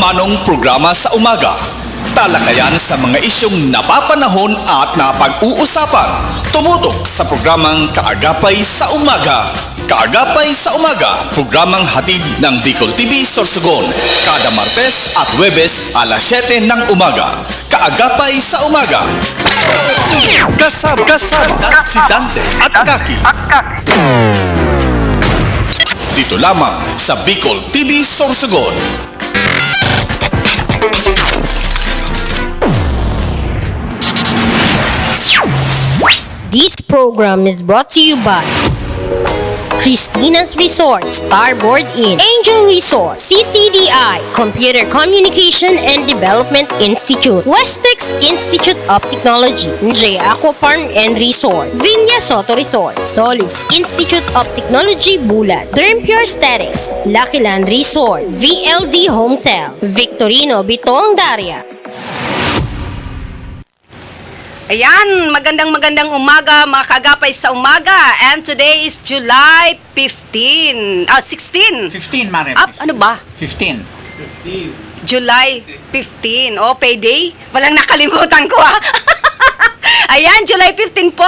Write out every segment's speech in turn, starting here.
Manong programa sa umaga. Talakayan sa mga isyong napapanahon at napag-uusapan. Tumutok sa programang Kaagapay sa Umaga. Kaagapay sa Umaga, programang hatid ng Bicol TV Sorsogon. Kada Martes at Huwebes alas 7 ng umaga. Kaagapay sa Umaga. Kasama si Dante at Kaki. Dito lamang sa Bicol TV Sorsogon. This program is brought to you by Christina's Resort, Starboard Inn, Angel Resort, CCDI, Computer Communication and Development Institute, Westex Institute of Technology, J Aqua Farm and Resort, Vinya Soto Resort, Solis Institute of Technology Bulan, Dream Pure Aesthetics, Lucky Land Resort, VLD Hotel, Victorino Bitong Daria. Ayan, magandang umaga mga kaagapay sa umaga. And today is July 16. 15, Mare. Ano ba? 15. July 15. Oh, payday. Walang nakalimutan ko Ayan, July 15 po,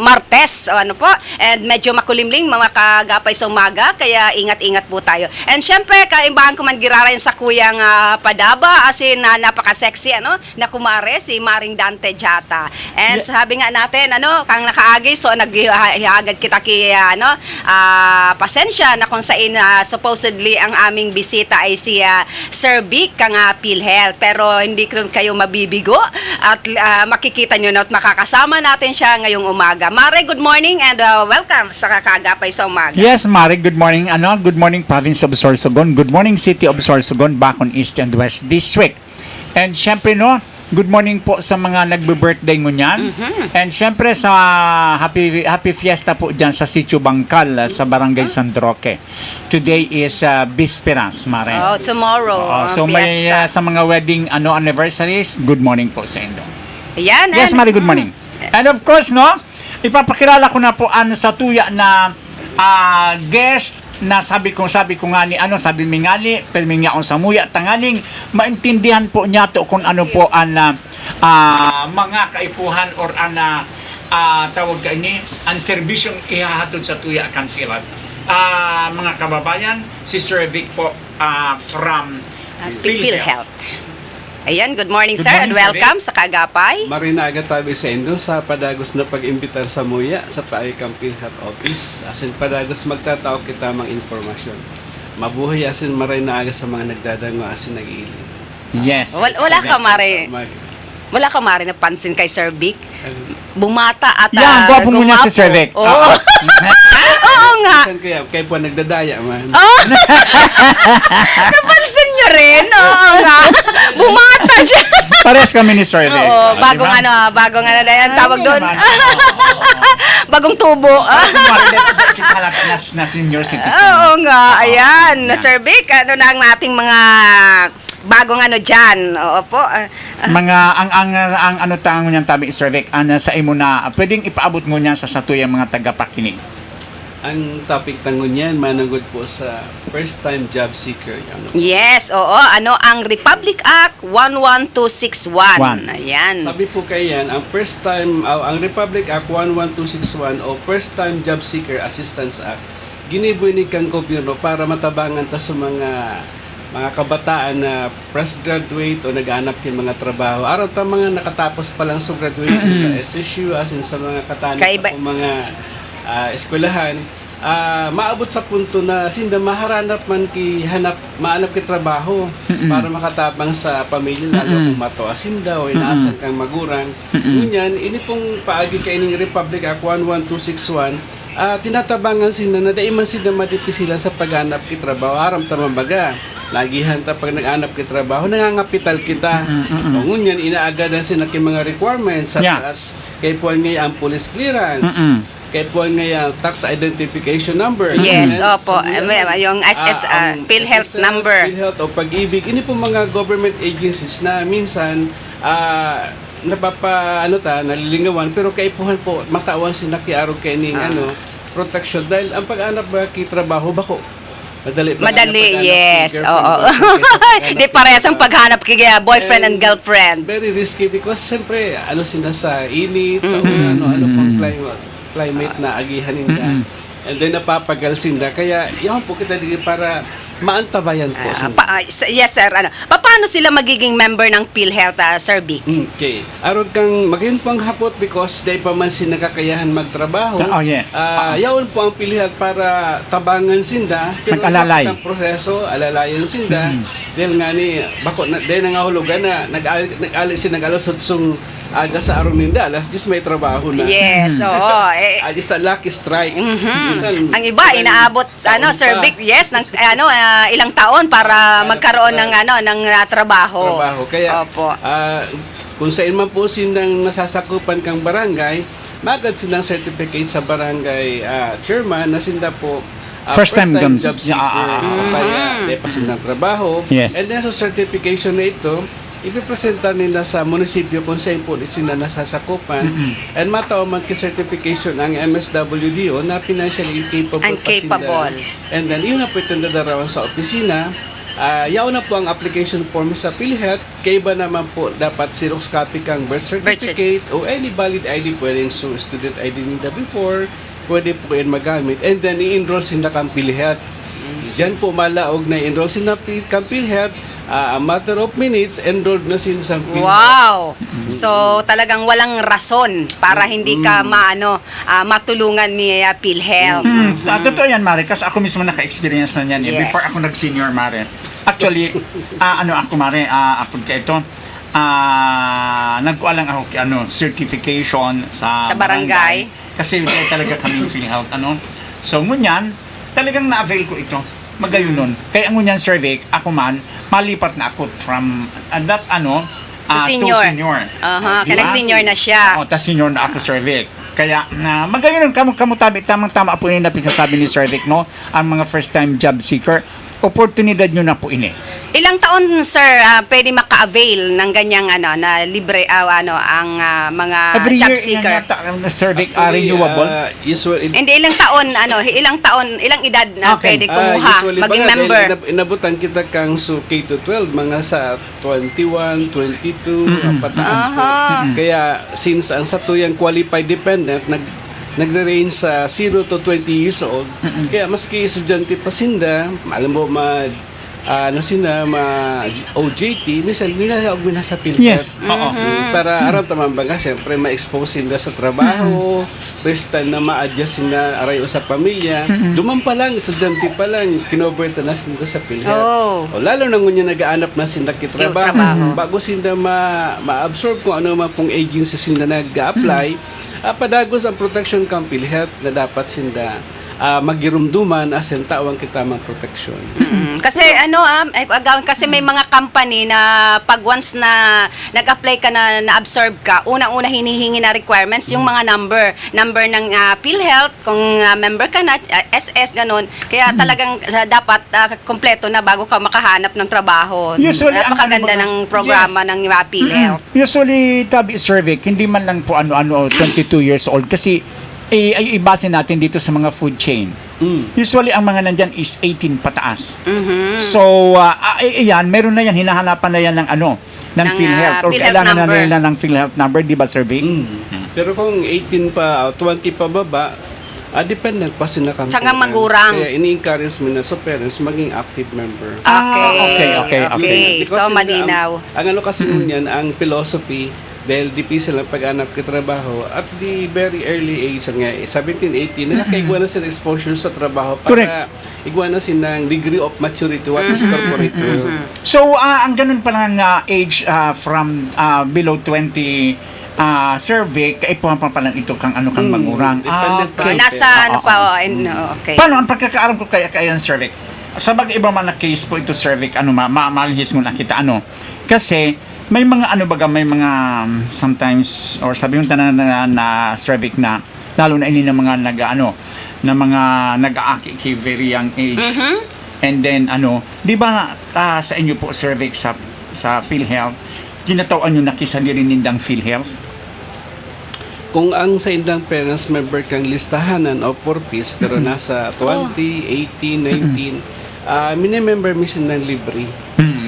Martes, ano po, and medyo makulimling mga kagapay sa umaga, kaya ingat-ingat po tayo. And syempre, kaimbahan ko man girarayan sa kuyang Padaba, asin napaka-sexy, na kumare, si Maring Dante Jata. And sabi nga natin, kang nakaagay, so naghihagad kita pasensya na kung saan supposedly ang aming bisita ay si Sir Vic, kang PhilHealth. Pero hindi kayo mabibigo at makikita nyo na at makakasama natin siya ngayong umaga. Mare, good morning and welcome sa Kaagapay sa Umaga. Yes, Mare, good morning. Good morning, Province of Sorsogon. Good morning, City of Sorsogon, Bacon East and West District. And syempre, good morning po sa mga nagbe-birthday ngunyan. And syempre sa happy fiesta po dyan sa Sitio Bangkal sa Barangay San Roque. Today is Bisperas, Mare. Oh, tomorrow. So may sa mga wedding anniversaries, good morning po sa inyo. Ayan. Yes, Mari, good morning. And of course, ipapakilala ko na po sa tuya na guest na sabi ko nga ni sabi mi nga ni pelming akong samuya tanganing maintindihan po niya to kung ano po ang mga kaipuhan or tawag ka ini ang serbisyong ihahatod sa tuya kan Philad. Mga kababayan, si Sir Vic po from PhilHealth. Ayan, good morning, sir, and welcome sa Kaagapay. Marinaga tabi sa Indo sa padagos na pag-imbitar sa Muya sa Paikang PhilHealth Office. Asin padagos magtatao kita mang informasyon. Mabuhay asin marinaga sa mga nagdadango asin nag-iili. Yes. Wala ka, Mari, napansin kay Sir Vic. Bumata at gwapo mo niya si Sir Vic. Oo. Oo nga. Kaya po nagdadaya man. Napansin nyo rin. Oo nga. Bumata siya. Pares kami ni Sir Vic. Oo, bagong na yan tawag doon. Bagong tubo. Kita halata na senior citizen. Oo nga, ayan. Sir Vic, na ang ating mga bagong dyan. Oo po. Mga ang tangan ngunyan tabi Sir Vic, sa imo na pwedeng ipaabot ngunyan sa satuyang mga tagapakinig. Ang topic tangon yan, managod po sa first time job seeker. Yes, oo. Ang Republic Act 11261. Ayan. Sabi po kayo yan, ang first time, ang Republic Act 11261 o First Time Job Seeker Assistance Act, ginibuinig kang gobyerno para matabangan ta sa mga kabataan na fresh graduate o nag-aanap ng mga trabaho. Araw ta mga nakatapos pa lang sa graduation sa SSU, asin sa mga katanap o mga eskwelahan, maabot sa punto na sinda maharanap man maanap ki trabaho para makatabang sa pamilya lalo kung mato asinda o inaasan kang magurang. Ngunyan, ini pong paagi kay ning Republic Act 11261, tinatabangan sila na daiman sila matipisila sa paghanap ki trabaho. Aram ta mabaga. Lagihan ta pag nag-anap ki trabaho, nangangapital kita. Ngunyan, inaagadan sila ki mga requirements such as kay po ang police clearance, kay po ngayon tax identification number. Yes, opo. Yung SS, PhilHealth number. PhilHealth o pag-ibig. Ini po mga government agencies na minsan nalilingawan pero kaipuhan po matawan sinakiarog kay ning protection dahil ang pag-anap ba ki trabaho bako Madali, yes. Oo. Girlfriend, Di parehas ang paghanap kay boyfriend and girlfriend. It's very risky because siyempre, ano sila sa init, sa ano pang climate na agihan nila. And then napapagal sinda. Kaya yun po kita dito para maantabayan po sinda. Yes, sir. Paano sila magiging member ng PhilHealth, Sir Vic? Okay. Aron kang maging pang hapot because day pa man sin nakakayahan magtrabaho. Oh, yes. Yaon po ang PhilHealth para tabangan sinda. Mag-alalay. Ang proseso, alalayan sinda. Dahil nga ni, bako na, dahil nangahulugan na nag-ali sinag-alas aga sa araw ninda, alas 10 may trabaho na. Yes, oo. It's a lucky strike. Ang iba inaabot Sir Vic, yes, ng ilang taon para magkaroon ng trabaho. Kaya Opo. kung saan man po sinang nasasakupan kang barangay, magad silang certificate sa barangay chairman na sinda po First time job jobs. seeker o kaya pa silang trabaho. Yes. And then so certification na ito, ipipresenta nila sa munisipyo kung saan po sila nasasakupan and matao certification ang MSWDO na financially incapable And capable. And then yun na po itong dadarawan sa opisina. Yaw na po ang application form sa PhilHealth. Kaya ba naman po dapat Xerox copy kang birth certificate o any valid ID, pwedeng student ID nila before, pwede po yan magamit. And then i-enroll sila kang PhilHealth. Diyan po malaog na i-enroll sila kang PhilHealth. A matter of minutes, enrolled na sila sa PhilHealth. Wow! So, talagang walang rason para hindi ka matulungan ni PhilHealth. Totoo yan, Mare, kasi ako mismo naka-experience na yan. Yes. Before ako nag-senior, Mare. Actually, ako, Mare, ako kaya ito, nagkuha lang ako certification sa barangay. Kasi talaga kaming PhilHealth, So, ngunyan, talagang na-avail ko ito. Magayon nun. Kaya ang ngunyan survey, ako man, malipat na ako from that, To senior. Kaya nag-senior na siya. Tas senior na ako, Sir Vic. Kaya, magayon nun, kamutabi, tamang-tama po yun na pinsasabi ni Sir Vic, no? Ang mga first-time job seeker, oportunidad nyo na po ini. Ilang taon, sir, pwede maka-avail ng ganyang na libre ang mga Every job year, seeker? Sir Vic, renewable. Usually, Hindi, ilang edad na Okay. pwede kumuha, usually maging baga, member? dahil inabutan kita kang K-12, mga sa 21, 22, pataas po. Kaya since ang satuyang qualified dependent, nagre-range sa 0 to 20 years old. Kaya maski estudyante pa sinda, alam mo, OJT, minsan minalaog mo na sa PhilHealth. Yes. Oo. Para aram taman baga, siyempre ma-expose sila sa trabaho, first time na ma-adjust sila arayo sa pamilya. Duman pa lang, estudyante pa lang, kinoberta na sila sa PhilHealth. O lalo na ngunyan nag-aanap na sila kitrabaho. Trabaho. Bago sila ma-absorb kung ano man pong agency sila nag-apply, padagos ang protection kang PhilHealth na dapat sila magirumduman as in tawang kita mang protection. Kasi kasi may mga company na pag once na nag-apply ka na-absorb ka, unang-una hinihingi na requirements yung mga number ng PhilHealth, kung member ka na, SS, ganun. Kaya talagang dapat kompleto na bago ka makahanap ng trabaho. Usually, ang Napakaganda ng programa ng PhilHealth. Usually, tabi survey, hindi man lang po 22 years old kasi ay ibase natin dito sa mga food chain. Usually, ang mga nandyan is 18 pataas. So, yan, meron na yan, hinahanapan na yan ng ng PhilHealth. Or PhilHealth kailangan number. na nila ng PhilHealth number, di ba, survey? Pero kung 18 pa, 20 pa baba, dependent pa sila kang Saka parents. magurang. Kaya ini-encourage mo na sa parents maging active member. Okay. So, malinaw. Ang kasi niyan, ang philosophy, dahil difícil ang pag-anap ka trabaho at the very early age, nga 17, 18, nakakaigwa na sila exposure sa trabaho para Correct. igwa na silang degree of maturity, what is corporate world. So, ang ganun pa lang age from below 20 survey, kaipuhan pa lang ito kang kang magurang. Dependent pa. Nasa okay. Paano ang pagkakaalam ko kaya yung survey? Sa iba man na case po ito survey, malihis mo na kita kasi may mga may mga sometimes or sabi yung tanan na survey na lalo na ini ng mga na mga nag-aaki kay very young age. And then di ba sa inyo po survey sa PhilHealth, tinatawag nyo na kisa rin nindang PhilHealth? Kung ang sa indang parents member kang listahanan o 4 piece pero nasa 20, 18, 19, minemember minsan ng libre.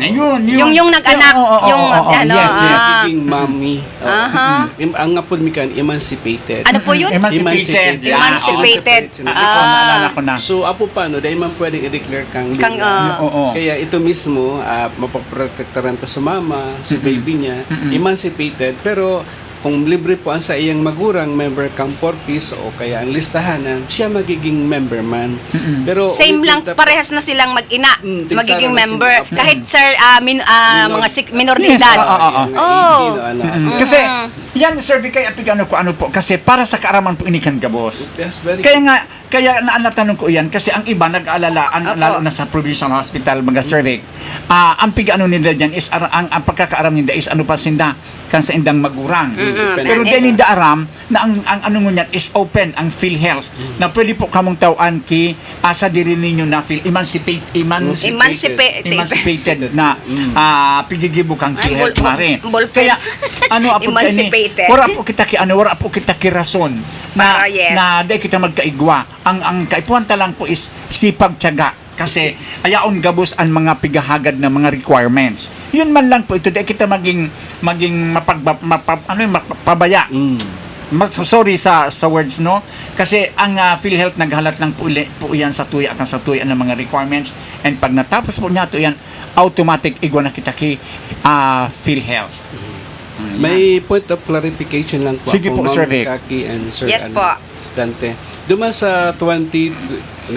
Yung nag-anak, yung ano, yes, yes. Magiging mommy. Aha. Ang nga po mikan, emancipated. Ano po yun? Emancipated. Emancipated. Naalala ko na. So, apo paano, dahil man pwedeng i-declare kang Kang, libre. Oo. Kaya ito mismo, mapaprotektaran to sa mama, sa baby niya, emancipated, pero kung libre po ang sa iyang magurang member kang porpis o kaya ang listahan, siya magiging member man. Pero Same lang, ulit-ulit parehas na silang mag-ina, tigsara magiging na member. sila. Kahit sir, mga minor de Yes, edad. oo. Oh. Kasi, yan, survey kay apig ano po, kasi para sa kaaraman po inikan gabos. Yes, very Kaya natanong ko yan, kasi ang iba nag-aalalaan, Opo. lalo na sa provincial hospital, mga survey, ang pig-ano nila dyan is, ang pagkakaaram nila is ano pa sinda, kan sa indang magurang. Pero din hindi aram na ang ano ngunyan is open ang PhilHealth na pwede po kamong tawaan ki asa diri ninyo na feel emancipated na pigigibo kang PhilHealth mare. Kaya ano apo Emancipated. wala po kita ki rason na Para, yes. na di kita magkaigwa. Ang kaipuhan talang po is sipag tiyaga kasi ayaon gabos ang mga pigahagad na mga requirements. Yun man lang po ito di kita maging mapabaya. Sorry sa words no kasi ang PhilHealth naghalat lang po yan sa tuya ng mga requirements and pag natapos po niya to yan automatic igwa na kita ki PhilHealth. May point of clarification lang po Sige ako, po, Ma'am Sir Vic. Kaki and Sir Yes po. Dante. Duman sa 2019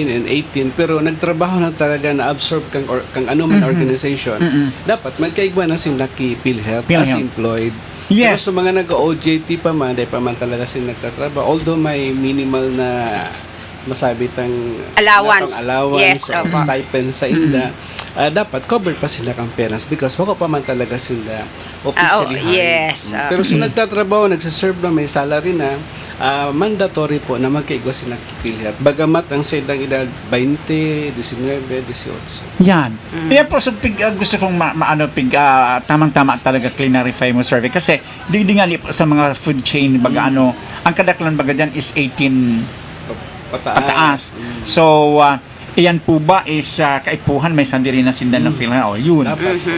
and 18 pero nagtrabaho na talaga na absorb kang anuman organization. Dapat magkaigwa na si Naki PhilHealth as PhilHealth. employed. Yes. Pero sa mga nag-OJT pa man, dahil pa man talaga sila nagtatrabaho, although may minimal na masabitang Allowance. Yes, or opo. stipend sa inda, dapat covered pa sila kang parents because wako pa man talaga sila officially hired. yes. Pero sa nagtatrabaho, nagsiserve na may salary na, mandatory po na magkaigwa sila PhilHealth. Bagamat ang sa edang edad 20, 19, 18. Yan. Kaya po so, gusto kong tamang-tama talaga clarify mo survey kasi di nga sa mga food chain baga ang kadaklan baga dyan is 18 pataas. So iyan po ba is kaipuhan may sandiri na sindan ng PhilHealth. Yun.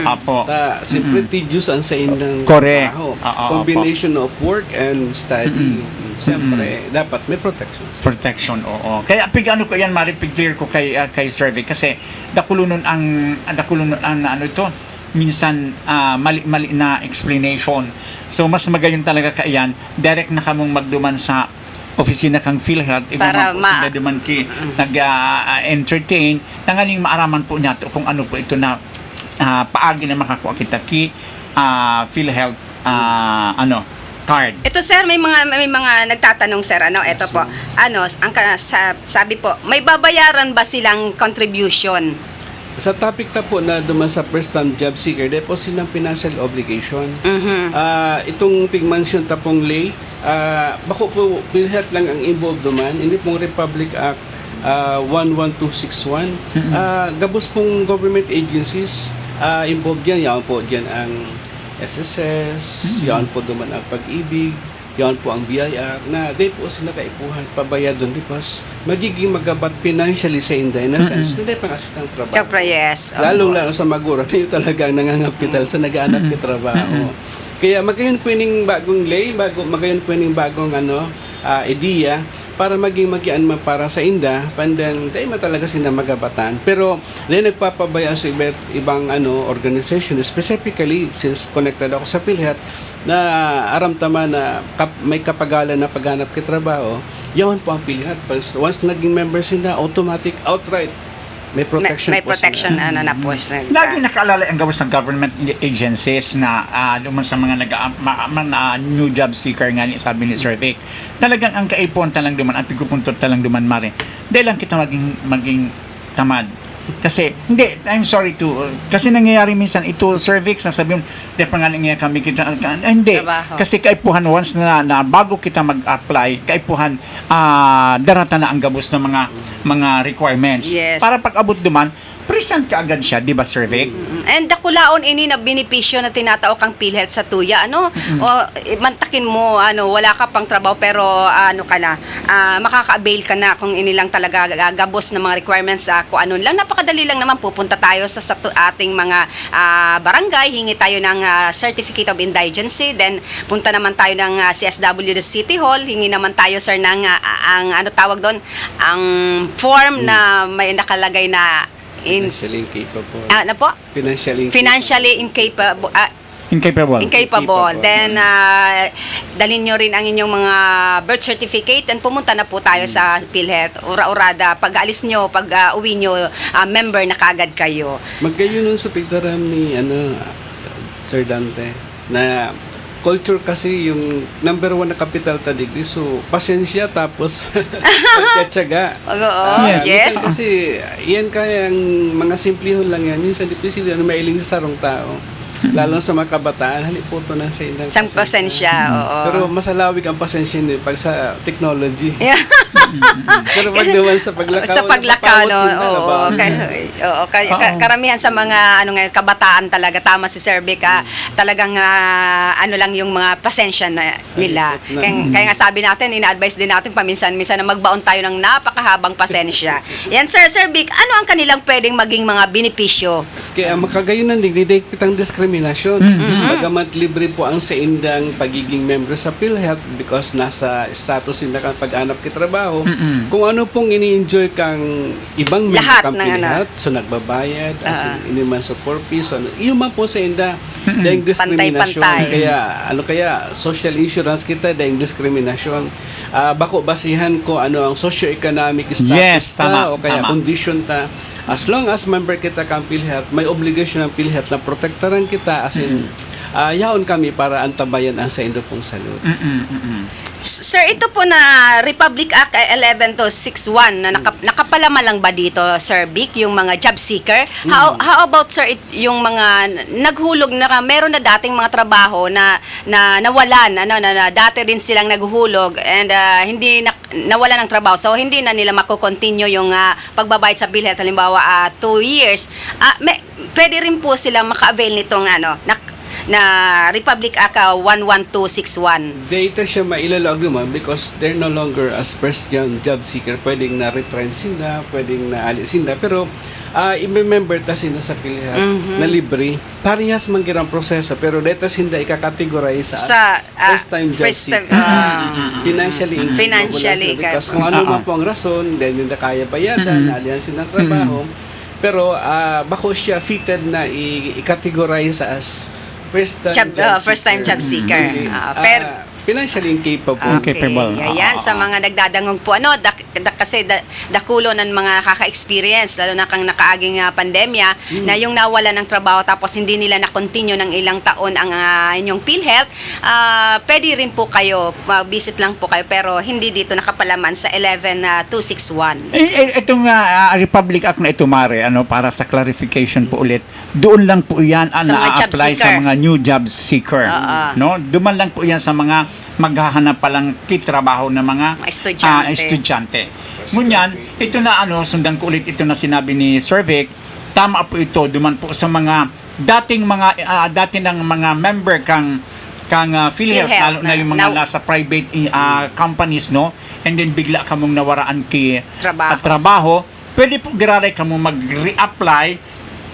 Apo. Siyempre tedious ang sa indang Correct. trabaho. Oo, Combination of work and study. Siyempre, dapat may protection. Protection, oo. Kaya pigano ko yan, Mari, pig-clear ko kay survey kasi dakulunon ang ano ito, minsan mali na explanation. So mas magayon talaga kaiyan, direct na kamong magduman sa opisina kang PhilHealth Para duman ki nag-entertain tangaling maaraman po niya kung ano po ito na paagi na makakuha kita ki PhilHealth card. Ito sir, may mga nagtatanong sir, ito po. Sabi po, may babayaran ba silang contribution? Sa topic ta po na duman sa first time job seeker, dahil po silang financial obligation. Itong pigmention tapong lay, bako po PhilHealth lang ang involved duman, hindi pong Republic Act 11261. Gabos pong government agencies involved yan. Yan po dyan ang SSS, yan po duman ang Pag-ibig, yan po ang BIR, na di po sila kaipuhan pabayad doon because magiging magabat financially sa Inday na sense, hindi pang asistang trabaho. Siyempre, yes. Lalo sa magura, na yun talaga nangangapital sa nag-aanap ng trabaho. Kaya magayon po yung bagong lay, magayon po yung bagong ideya para maging magian man para sa inda, pandan dahil talaga sila magabatan. Pero dahil nagpapabaya sa ibang organization, specifically since connected ako sa PhilHealth, na aramtama na may kapagalan na paghanap kay trabaho, yawan po ang PhilHealth. Once naging member sila, automatic, outright, may protection May po protection sila. na po sila. Lagi nakaalala ang gawin ng government agencies na duman sa mga new job seeker nga ni sabi ni Sir Vic. Talagang ang kaipon talang duman at pigupuntot talang duman mare. Dahil lang kita maging tamad. Kasi, hindi, I'm sorry kasi nangyayari minsan ito, cervix, nasabi mo, di pa nga nangyayari kami kita, hindi, Trabaho. kasi kaipuhan once na bago kita mag-apply, kaipuhan, darata na ang gabos ng mga requirements. Yes. Para pag-abot duman, present ka agad siya, di ba, Sir Vic? And dakulaon ini na benepisyo na tinatao kang PhilHealth sa tuya, ano? O mantakin mo, wala ka pang trabaho pero makaka-avail ka na kung ini lang talaga gagabos ng mga requirements kung ano lang. Napakadali lang naman, pupunta tayo sa ating mga barangay, hingi tayo ng Certificate of Indigency, then punta naman tayo ng CSW the City Hall, hingi naman tayo, sir, ng ang form na may nakalagay na Financially incapable. ano po? Financially incapable. Incapable. Then, dalhin nyo rin ang inyong mga birth certificate and pumunta na po tayo sa PhilHealth. Ura-urada, pag alis nyo, pag uwi nyo, member na kagad kayo. Magkayo nun sa pigtaram ni Sir Dante na culture kasi yung number 1 na capital tadigdi, so pasensya tapos pagkatsaga. Oo, Yes. yes. Kasi yan kayang mga simplihon lang yan. Minsan di pa sila mailing sa sarong tao. Lalo sa mga kabataan, haliputo ng sa indang Isang pasensya, oo. Pero masalawig ang pasensya niyo pag sa technology. Yeah. Pero pag naman sa paglakaw, Sa paglakaw, no, napapawat oo. Karamihan sa mga kabataan talaga, tama si Sir Vic, talagang lang yung mga pasensya na nila. Kaya nga sabi natin, ina-advise din natin paminsan-minsan na magbaon tayo ng napakahabang pasensya. Yan, Sir Vic, ano ang kanilang pwedeng maging mga benepisyo? Kaya makagayon ng digdiday kitang diskriminasyon. Bagamat libre po ang sa indang pagiging member sa PhilHealth because nasa status inda kang pag-anap ki trabaho. Kung ano pong ini-enjoy kang ibang member Lahat kang ng PhilHealth, so nagbabayad, as in, iniman support fees, so, iyo man po sa inda dahil diskriminasyon. Pantay-pantay. Kaya social insurance kita dahil diskriminasyon. Bako basihan ko ano ang socio-economic status Yes, tama, o kaya tama. condition ta. As long as member kita kang PhilHealth, may obligation ng PhilHealth na protektaran kita as in yaon kami para antabayan ang sa indo pong salud. Sir, ito po na Republic Act 11261 na nakapalama lang ba dito, Sir Vic, yung mga job seeker? How about, sir, yung mga naghulog na meron na dating mga trabaho na nawalan, na dati rin silang naghulog and hindi nawalan ng trabaho. So, hindi na nila makukontinue yung pagbabayad sa PhilHealth, halimbawa 2 years. Pwede rin po silang maka-avail nitong na Republic Act 11261. Data siya mailalog naman because they're no longer as first job seeker. Pwedeng na retrench sila, pwedeng na alis sila. Pero i-member ta sila sa PhilHealth na libre. Parehas man girang proseso pero data sila ikakategorize sa first time job seeker. Financially Financially, because kung ano man po ang rason, then hindi kaya bayadan, alihan sila ng trabaho. Pero bako siya fitted na i-categorize as first time job seeker. Pero financially incapable. Incapable. Ayan, sa mga nagdadangog po, kasi dakulo ng mga kaka-experience, lalo na kang nakaaging pandemya, na yung nawala ng trabaho tapos hindi nila na-continue ng ilang taon ang inyong PhilHealth, pwede rin po kayo, visit lang po kayo, pero hindi dito nakapalaman sa 11261. Itong Republic Act na ito, Mare, para sa clarification po ulit, doon lang po yan Sa mga job na-apply sa seeker. mga new job seeker. No? Duman lang po yan sa mga maghahanap palang kitrabaho ng mga estudyante. Ngunyan, ito na sundan ko ulit ito na sinabi ni Sir Vic, tama po ito, duman po sa mga dating mga member kang PhilHealth, lalo na yung mga nasa private companies, no? And then bigla ka mong nawaraan trabaho, pwede po giraray ka mong mag-reapply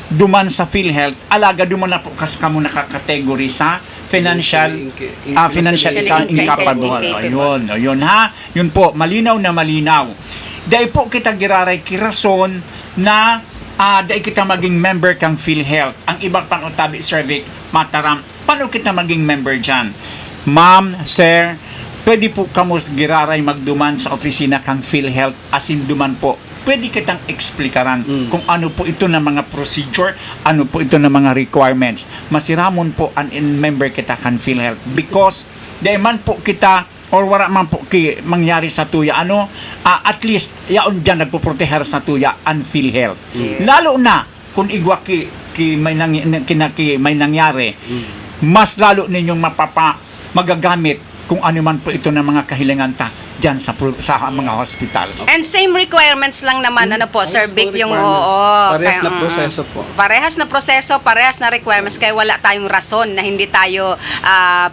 duman sa PhilHealth, alaga duman na po kasi ka mong nakakategory sa financially incapable. Ayun ha. Yun po, malinaw na malinaw. Dahil po kita giraray kirason na dahil kita maging member kang PhilHealth. Ang ibang pang-utabi, Sir Vic, mataram, paano kita maging member dyan? Ma'am, sir, pwede po kamo giraray magduman sa opisina kang PhilHealth, as in duman po. Pwede kitang eksplikaran kung ano po ito na mga procedure, ano po ito na mga requirements. Masiramon po an member kita kan PhilHealth because dahil man po kita or wala man po mangyari sa tuya at least yaon dyan nagpoproteher sa tuya an PhilHealth. Lalo na kung igwa may nangyari, mas lalo ninyong magagamit kung ano man po ito ng mga kahilingan ta dyan sa mga hospitals. And same requirements lang naman, ano po, Sir Parehas Vic, po yung requirements. Parehas na kaya, proseso po. Parehas na proseso, parehas na requirements, kaya wala tayong rason na hindi tayo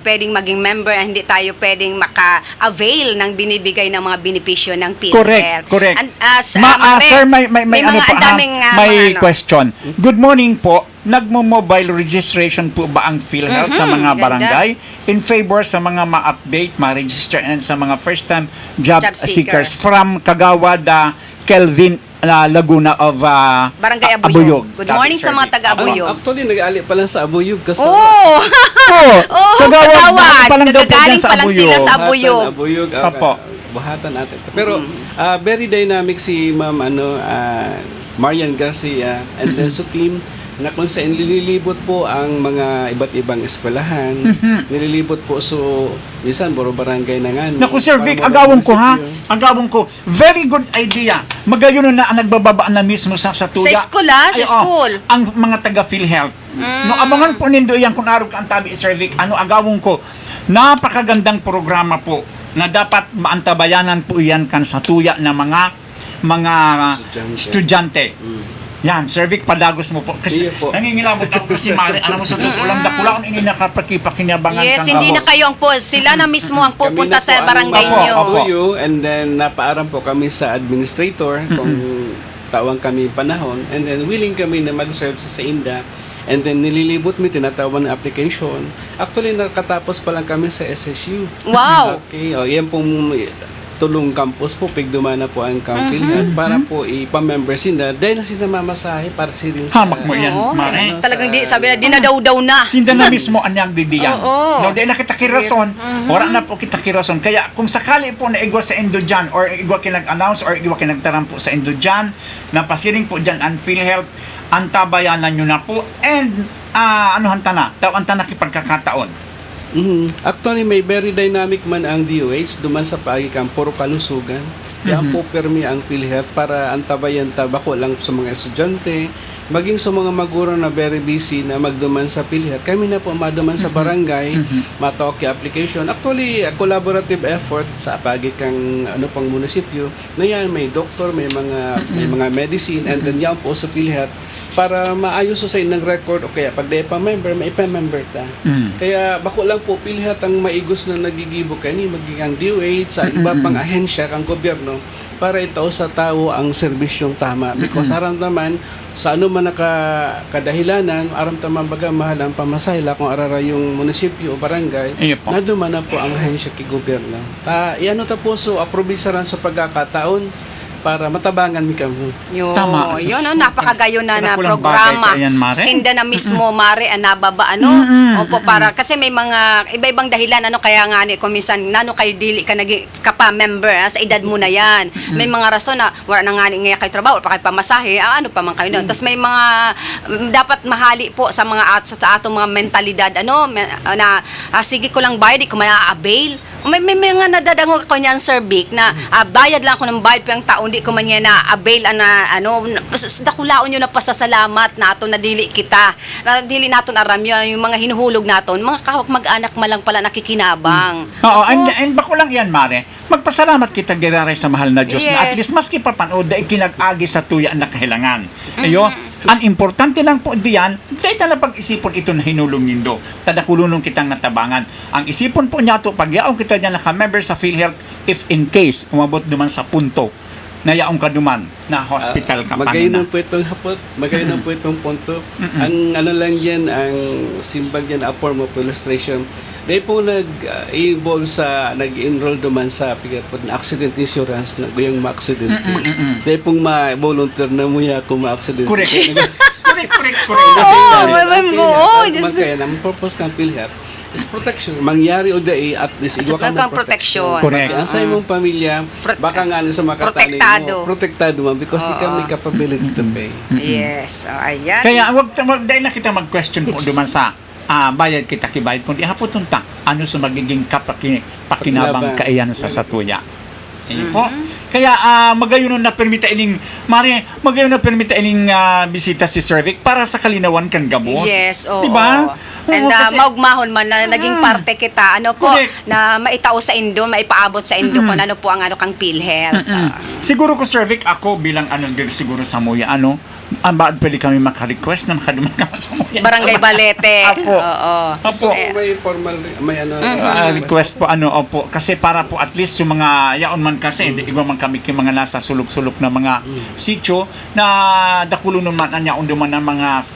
pwedeng maging member, hindi tayo pwedeng maka-avail ng binibigay ng mga benepisyo ng PhilHealth. Correct. And, Sir, may ano mga po, andaming, may mga ano. question. Good morning po. Nagmo-mobile registration po ba ang PhilHealth sa mga ganda. barangay in favor sa mga ma-update, ma-register and sa mga first-time job Job seeker. seekers from Kagawad, Kelvin Laguna of Barangay Abuyog. Good morning sa mga taga-Abuyog. Actually, nag-aali pa lang sa Abuyog kasi Oh! Kagawad pa lang daw po dyan Gagagaling sa pa lang sila Abuyog. sa Abuyog. Abuyog. Apo. Buhatan natin. Pero very dynamic si Ma'am Marian Garcia and then sa team na kung saan nililibot po ang mga iba't ibang eskwelahan. Nililibot po so minsan buro barangay na nga. Naku, Sir Vic, Para agawon ko ha. munisipyo. Agawon ko. Very good idea. Magayon na ang nagbababa na mismo sa tuya. Sa school, ha? Sa Ay, school. Ang mga taga PhilHealth. No, abangan po nindo yan kung araw ka ang tabi, Sir Vic. Agawon ko. Napakagandang programa po na dapat maantabayanan po iyan kan sa tuya na mga estudyante. Yan, Sir Vic, padagos mo po. Kasi Iya po. nangingilabot ako kasi mali, alam mo sa totoo lang, dakulaon ini nakapakipakinabangan Yes, kang hindi na gamos. kayo ang po. Sila na mismo ang pupunta Kami na sa po barangay ang nyo. Opo. Abuyo, and then napaaram po kami sa administrator kung tawang kami panahon, and then willing kami na mag-serve sa SAINDA, and then nililibot mi tinatawan ng application. Actually, nakatapos pa lang kami sa SSU. Wow! Okay, yan pong tulong campus po, pigduma na po ang PhilHealth para po ipamember sila dahil na sila mamasahe para sila sa... Hamak mo yan, Oo, Mare. talagang di, sabi na, dinadaw-daw na. Sinda na mismo anyang didiyan. Oo. No, dahil na kita kirason, wala na po kita kirason. Kaya kung sakali po na igwa sa Indo dyan, or igwa kinag-announce, or igwa kinagtaram po sa Indo dyan, na pasiring po dyan ang PhilHealth, ang tabayanan nyo na po, and anuhan ta na, tawan ta na kipagkakataon. Actually, may very dynamic man ang DOH duman sa pagikang puro kalusugan. Yan po permi ang PhilHealth para antabayan tabako lang sa mga estudyante, maging sa mga magulang na very busy na magduman sa PhilHealth. Kami na po maduman sa barangay, matawag application. Actually, a collaborative effort sa pagikang pang munisipyo na yan, may doktor, may mga medicine, and then yan po sa PhilHealth para maayos sa ng record o kaya pag di pa member, may pa-member ta. Kaya bako lang po PhilHealth ang maigos na nagigibo kani maging ang DOH sa iba pang ahensya kang gobyerno para ito sa tao ang serbisyong tama because aram naman sa ano man kadahilanan aram taman baga mahal ang pamasayla kung arara yung munisipyo o barangay Iya po. na duman na po ang ahensya ki gobyerno. Iano ta po so aprobisaran sa pagkakataon para matabangan mi kamo. Tama. Yun, napakagayon na Wala ko lang programa. bagay ka yan, Mare. Sinda na mismo, Mare, nababa, Opo, para, kasi may mga iba-ibang dahilan, kaya nga, kung minsan, kayo dili ka member sa edad mo na yan. May mga rason na, wala na nga ngayon kayo trabaho, wala pa kayo pamasahe, ano pa man kayo doon. Tapos may mga, dapat mahali po sa mga, sa atong mga mentalidad, na, sige ko lang bayad, di ko ma-avail. May mga nadadangog ko niyan, Sir Vic, na bayad lang ako ng bayad pang taon, di ko man niya na-avail, dakulaon yun na pasasalamat nato na dili kita. Na dili naton aram yun, yung mga hinuhulog naton, mga mag-anak malang pala nakikinabang. Oo, and bako lang yan, Mare. Magpasalamat kita giraray sa mahal na Diyos na at Yes. least maski papanood dahil kinag-agi sa tuya na kahilangan. Ayo, ang importante lang po diyan, dahil na pag-isipon ito na hinulong nindo. Tadakulunong kitang natabangan. Ang isipon po niya to, pagyaong kita niya naka-member sa PhilHealth, if in case, umabot duman sa punto, na yaong kaduman na hospital ka pa Magayon na. po itong hapot, magayon po itong punto. Ang lang yan, ang simbag yan, a form of illustration. Dahil po nag-involve nag-enroll naman sa accident insurance na yung ma-accident. Dahil pong ma-volunteer na mo ya kung ma-accident. Correct. Correct. Diyos. Kaya ang purpose ng PhilHealth is protection. Mangyari o dai at least At igwa saka kang protection. Correct. Ang sa imong pamilya, baka nga sa makatanin Protektado. mo, protektado man because ikaw may capability to pay. Yes. Ayan. Kaya dahil na kita mag-question po duman sa bayad kita kibayad kundi hapoton ta ano sa magiging pakinabang kaiyan sa satuya. Ayun po. Kaya magayon na permita ining magayon na permita ining bisita si Sir Vic para sa kalinawan kan gamos. Yes, oo. Di ba? And kasi- maugmahon man na naging parte kita, ano po, Correct. na maitao sa Indo, maipaabot sa Indo kung ano po ang ano kang PhilHealth. Siguro ko, Sir Vic, ako bilang siguro sa Muya, pwede kami maka-request na makaduman kami sa Muya. Barangay Balete. Apo. Oo. Opo. May formal, may Request po opo kasi para po at least yung mga yaon man kasi iba man kami mga nasa sulok-sulok na mga sitio na dakulo naman ang yaon duman ng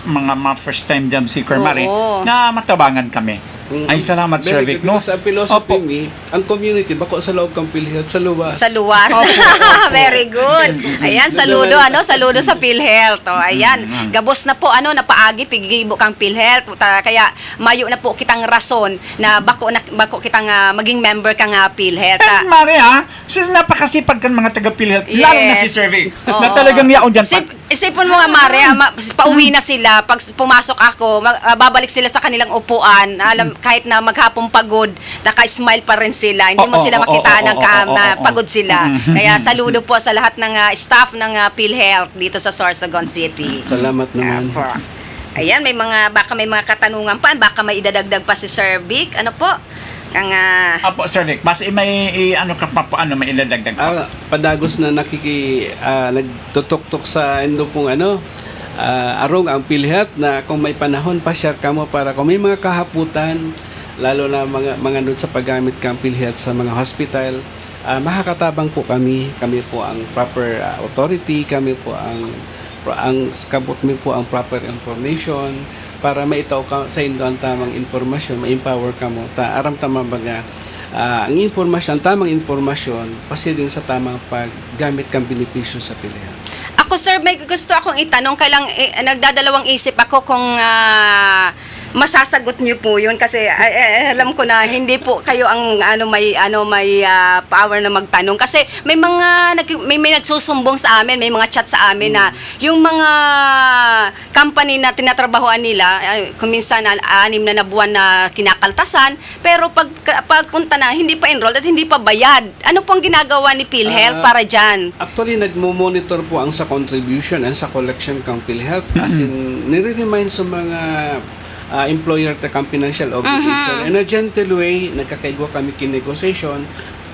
mga first time job seeker mari Oo. na matabangan kami. Ay salamat Sir Vic, no? Because ang philosophy Opo. ni, ang community, bako sa loob kang PhilHealth, sa luwas. Sa luwas. Very good. Ayan, saludo saludo sa PhilHealth. O, ayan, gabos na po napaagi pigibo kang PhilHealth. Kaya mayo na po kitang rason na bako kitang maging member kang PhilHealth. And Mari napakasipag kan mga taga PhilHealth, lalo na si Yes. Sir Vic, Oo. na talagang yaon dyan. Isipon mo nga, Mare, pauwi na sila. Pag pumasok ako, babalik sila sa kanilang upuan. Kahit na maghapong pagod, naka-smile pa rin sila. Hindi mo Oo, sila oo, makita oo, ng oo, na oo. pagod sila. Kaya saludo po sa lahat ng staff ng PhilHealth dito sa Sorsogon City. Salamat naman. Apo. Ayan, baka may mga katanungan pa. Baka may idadagdag pa si Sir Vic. Ano po? Kang Apo Sir Vic, mas may ka pa po may iladagdag po. Padagos na nagtutok-tok sa endo pong arong ang PhilHealth na kung may panahon pa share ka mo para kung may mga kahaputan lalo na mga doon sa paggamit kang PhilHealth sa mga hospital, makakatabang po kami po ang proper authority, kami po ang kabot mi po ang proper information para maitaw ka sa indo ang tamang informasyon, ma-empower ka mo aram tama baga ang informasyon, ang tamang informasyon din sa tamang paggamit kang benepisyo sa PhilHealth. Ako, sir, may gusto akong itanong. Nagdadalawang isip ako kung masasagot niyo po yun kasi alam ko na hindi po kayo ang may power na magtanong kasi may may nagsusumbong sa amin, may mga chat sa amin na yung mga company na tinatrabahoan nila kung minsan 6 na buwan na kinakaltasan pero pagpunta na hindi pa enrolled at hindi pa bayad. Ano pong ginagawa ni PhilHealth para diyan? Actually, nagmo-monitor po ang sa contribution and sa collection kang PhilHealth as in nire-remind sa mga employer ta kang financial obligation. In a gentle way, nagkakaigwa kami kinegosasyon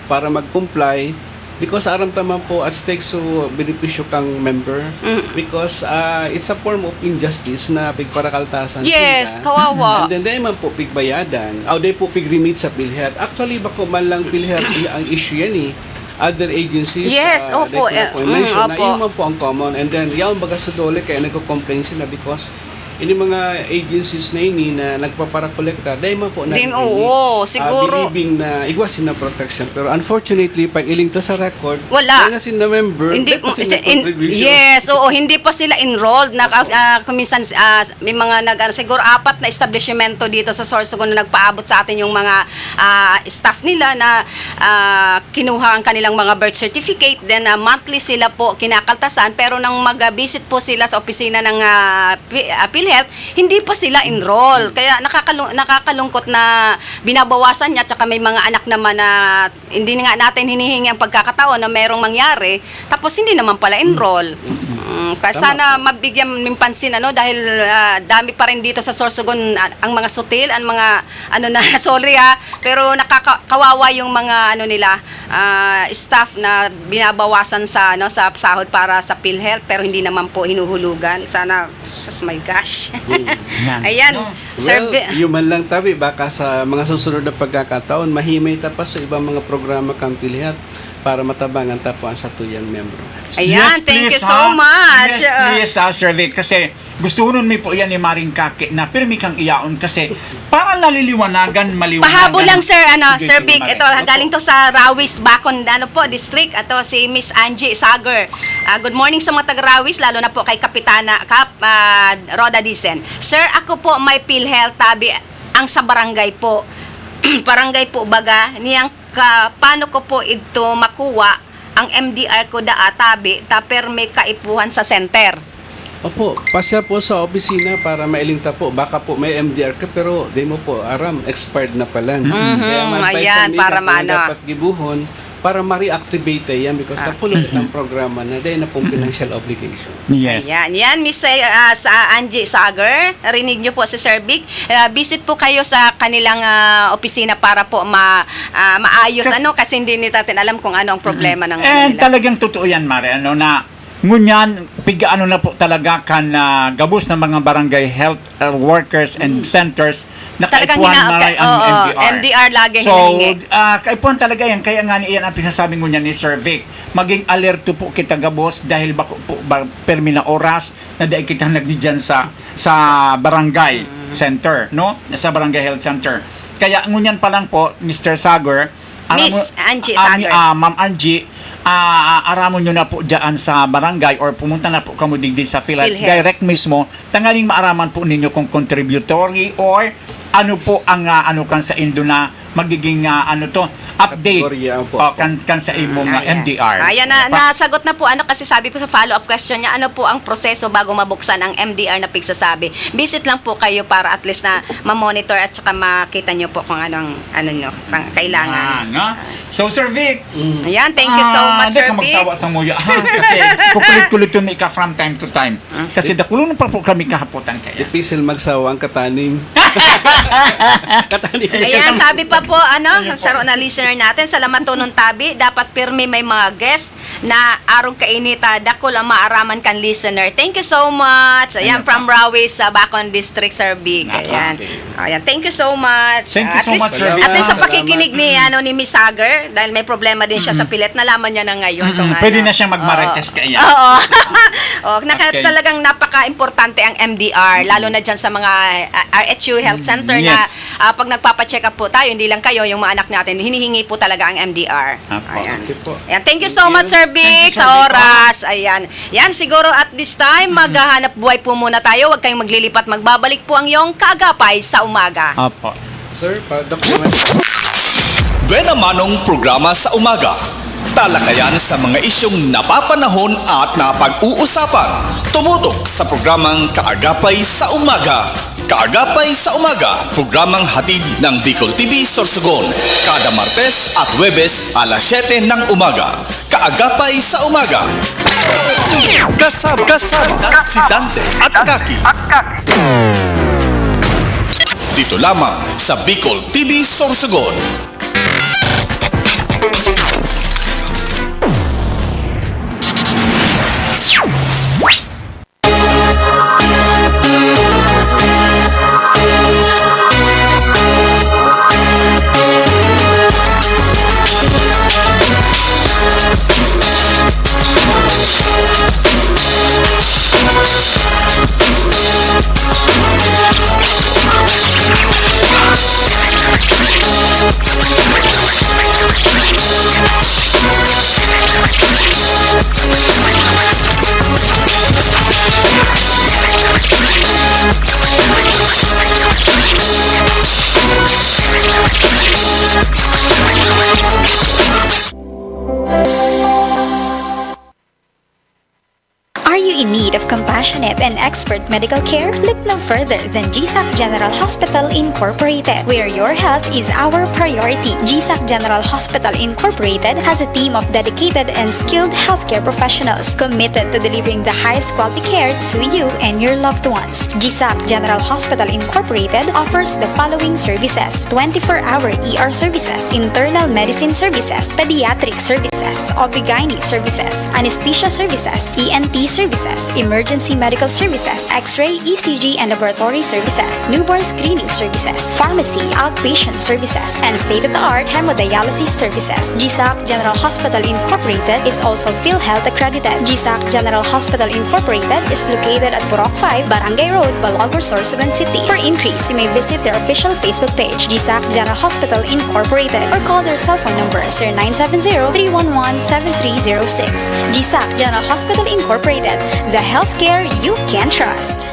para mag-comply because aram taman po at stake so benepisyo kang member because it's a form of injustice na pigparakaltasan Yes, sila. kawawa. And then dahil man po pigbayadan, dahil po pig-remit sa PhilHealth. Actually, bako man lang PhilHealth ang issue yan other agencies Yes, opo, mention na opo. yun man po ang common and then yaon baga sa dole kaya nagko-complain sila because ini mga agencies na ini na nagpaparakolekta dahil man po Oo, siguro. believing na igwasin na protection pero unfortunately pag iling to sa record Wala. dahil na sila member Hindi dahil pa sila contribution. yes, oo, hindi pa sila enrolled na kuminsan may mga siguro 4 na establishmento dito sa Sorsogon na nagpaabot sa atin yung mga staff nila na kinuha ang kanilang mga birth certificate then monthly sila po kinakaltasan pero nang mag-visit po sila sa opisina ng PhilHealth, hindi pa sila enroll. Kaya nakakalungkot na binabawasan niya at may mga anak naman na hindi nga natin hinihingi ang pagkakataon na merong mangyari tapos hindi naman pala enroll. Kaya sana mabigyan ng pansin dahil dami pa rin dito sa Sorsogon ang mga sutil, ang mga sorry pero nakakawawa yung mga nila staff na binabawasan sa sa sahod para sa PhilHealth pero hindi naman po hinuhulugan. Sana my gosh. Ayan. Sir, human lang tabi baka sa mga susunod na pagkakataon mahimay tapas sa ibang mga programa kang PhilHealth para matabangan tapuan sa tuyang membro. Ayan, thank you so much. Yes, please, Sir Vic, kasi gusto nun mi po yan ni Maring Kake na pirmi kang iyaon kasi para naliliwanagan, maliwanagan. Pahabo lang, sir, Sige, Sir Vic, Mare. ito, galing to sa Rawis, Bacon, District, ito si Miss Angie Sager. Good morning sa mga taga-Rawis, lalo na po kay Kapitana, Roda Dicen. Sir, ako po may PhilHealth tabi ang sa barangay po. Barangay po baga, niyang paano ko po ito makuha ang MDR ko tabi, taper may kaipuhan sa center. Opo, pasya po sa opisina para mailingta po. Baka po may MDR ka pero di mo po aram, expired na pala. Kaya ma-advise ayan, kami para na kung maano. dapat gibuhon para ma-reactivate yan because napulot ang programa na dahil na pong financial obligation. Yes. Yan, Miss sa Angie Sagar, rinig niyo po si Sir Vic. Visit po kayo sa kanilang opisina para po maayos kasi hindi natin alam kung ano ang problema ng And nila. talagang totoo yan, Mare, na ngunyan, na po talaga kan gabos ng mga barangay health workers and centers na Talagang kaipuan maray ang MDR. MDR lagi So, hinahingi. kaipuan talaga yan. Kaya nga iyan ang pinasabing ngunyan ni Sir Vic. Maging alerto po kita gabos dahil bako po permi na oras na dahil kita nagdiyan sa barangay center, no? Sa barangay health center. Kaya ngunyan pa lang po, Mr. Sagar, Miss Angie Sagar. Ma'am Angie, aramon nyo na po dyan sa barangay or pumunta na po kamo digdi sa PhilHealth direct mismo, tangaling maaraman po ninyo kung contributory or ano po ang sa indo na magiging update Kategorya po. kan sa imong MDR. Ayan nasagot na po kasi sabi po sa follow-up question niya, ano po ang proseso bago mabuksan ang MDR na pigsasabi. Visit lang po kayo para at least na ma-monitor at saka makita nyo po kung ano nyo kailangan. So, Sir Vic, Ayan, thank you so much, Sir hindi Vic. ka magsawa sa muya. Kasi kukulit-kulit yun ka from time to time. Kasi dakulong pa po kami kahapotan kaya. Ipisil magsawang kataning. Ayan, sabi pa po, saro na listener natin, salamat to nung tabi, dapat pirmi may mga guest na arong kainita, dakol ang maaraman kan listener. Thank you so much. Ayan, from Rawi sa Bacon District, Sir Vic. Ayan. Ayan, thank you so much. Thank you so much, Sir Vic. At least sa Salamat. pakikinig ni Miss Sagar, dahil may problema din siya sa pilit, nalaman niya na ngayon. Pwede na siya mag-marites kaya. Oo. Okay. Talagang napaka-importante ang MDR, lalo na dyan sa mga RHU Health Center na Yes. pag nagpapacheck up po tayo, hindi lang kayo, yung mga anak natin, hinihingi po talaga ang MDR. Apo. Ayan. Okay po. Ayan. Thank you so much, Sir Vic, Sir sa Vic. oras. Ayan. Yan, siguro at this time, maghahanap buhay po muna tayo. Huwag kayong maglilipat. Magbabalik po ang iyong kaagapay sa umaga. Apo. Sir, document. Buena Manong programa sa umaga. Talakayan sa mga isyong napapanahon at napag-uusapan. Tumutok sa programang Kaagapay sa Umaga. Kaagapay sa Umaga, programang hatid ng Bicol TV Sorsogon. Kada Martes at Huwebes alas 7 ng umaga. Kaagapay sa Umaga. Kasama si Dante at Kaki. Dito lamang sa Bicol TV Sorsogon. Are you in need of compassionate and expert medical care? Look no further than GSAC General Hospital Incorporated, where your health is our priority. GSAC General Hospital Incorporated has a team of dedicated and skilled healthcare professionals committed to delivering the highest quality care to you and your loved ones. GSAC General Hospital Incorporated offers the following services: 24-hour ER services, internal medicine services, pediatric services, OB/GYN services, anesthesia services, ENT services, emergency medical services, X-ray, ECG, and laboratory services, newborn screening services, pharmacy, outpatient services, and state-of-the-art hemodialysis services. GSAC General Hospital Incorporated is also PhilHealth accredited. GSAC General Hospital Incorporated is located at Purok 5, Barangay Road, Balagor, Sorsogon City. For increase, you may visit their official Facebook page, GSAC General Hospital Incorporated, or call their cell phone number 0970-311-7306. GSAC General Hospital Incorporated, the healthcare you can trust.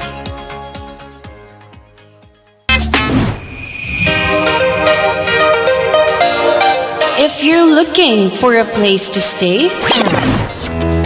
If you're looking for a place to stay,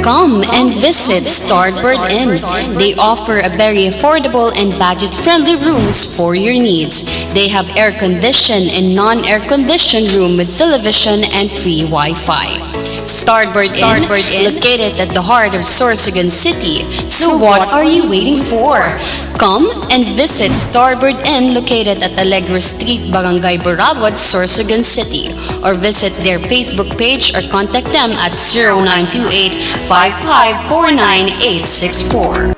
Come and visit Starboard Inn. They offer a very affordable and budget-friendly rooms for your needs. They have air-conditioned and non-air-conditioned room with television and free Wi-Fi. Starboard Inn, located at the heart of Sorsogon City. So what are you waiting for? Come and visit Starboard Inn located at Alegre Street, Barangay Borabot, Sorsogon City, or visit their Facebook page or contact them at 0928 5549864.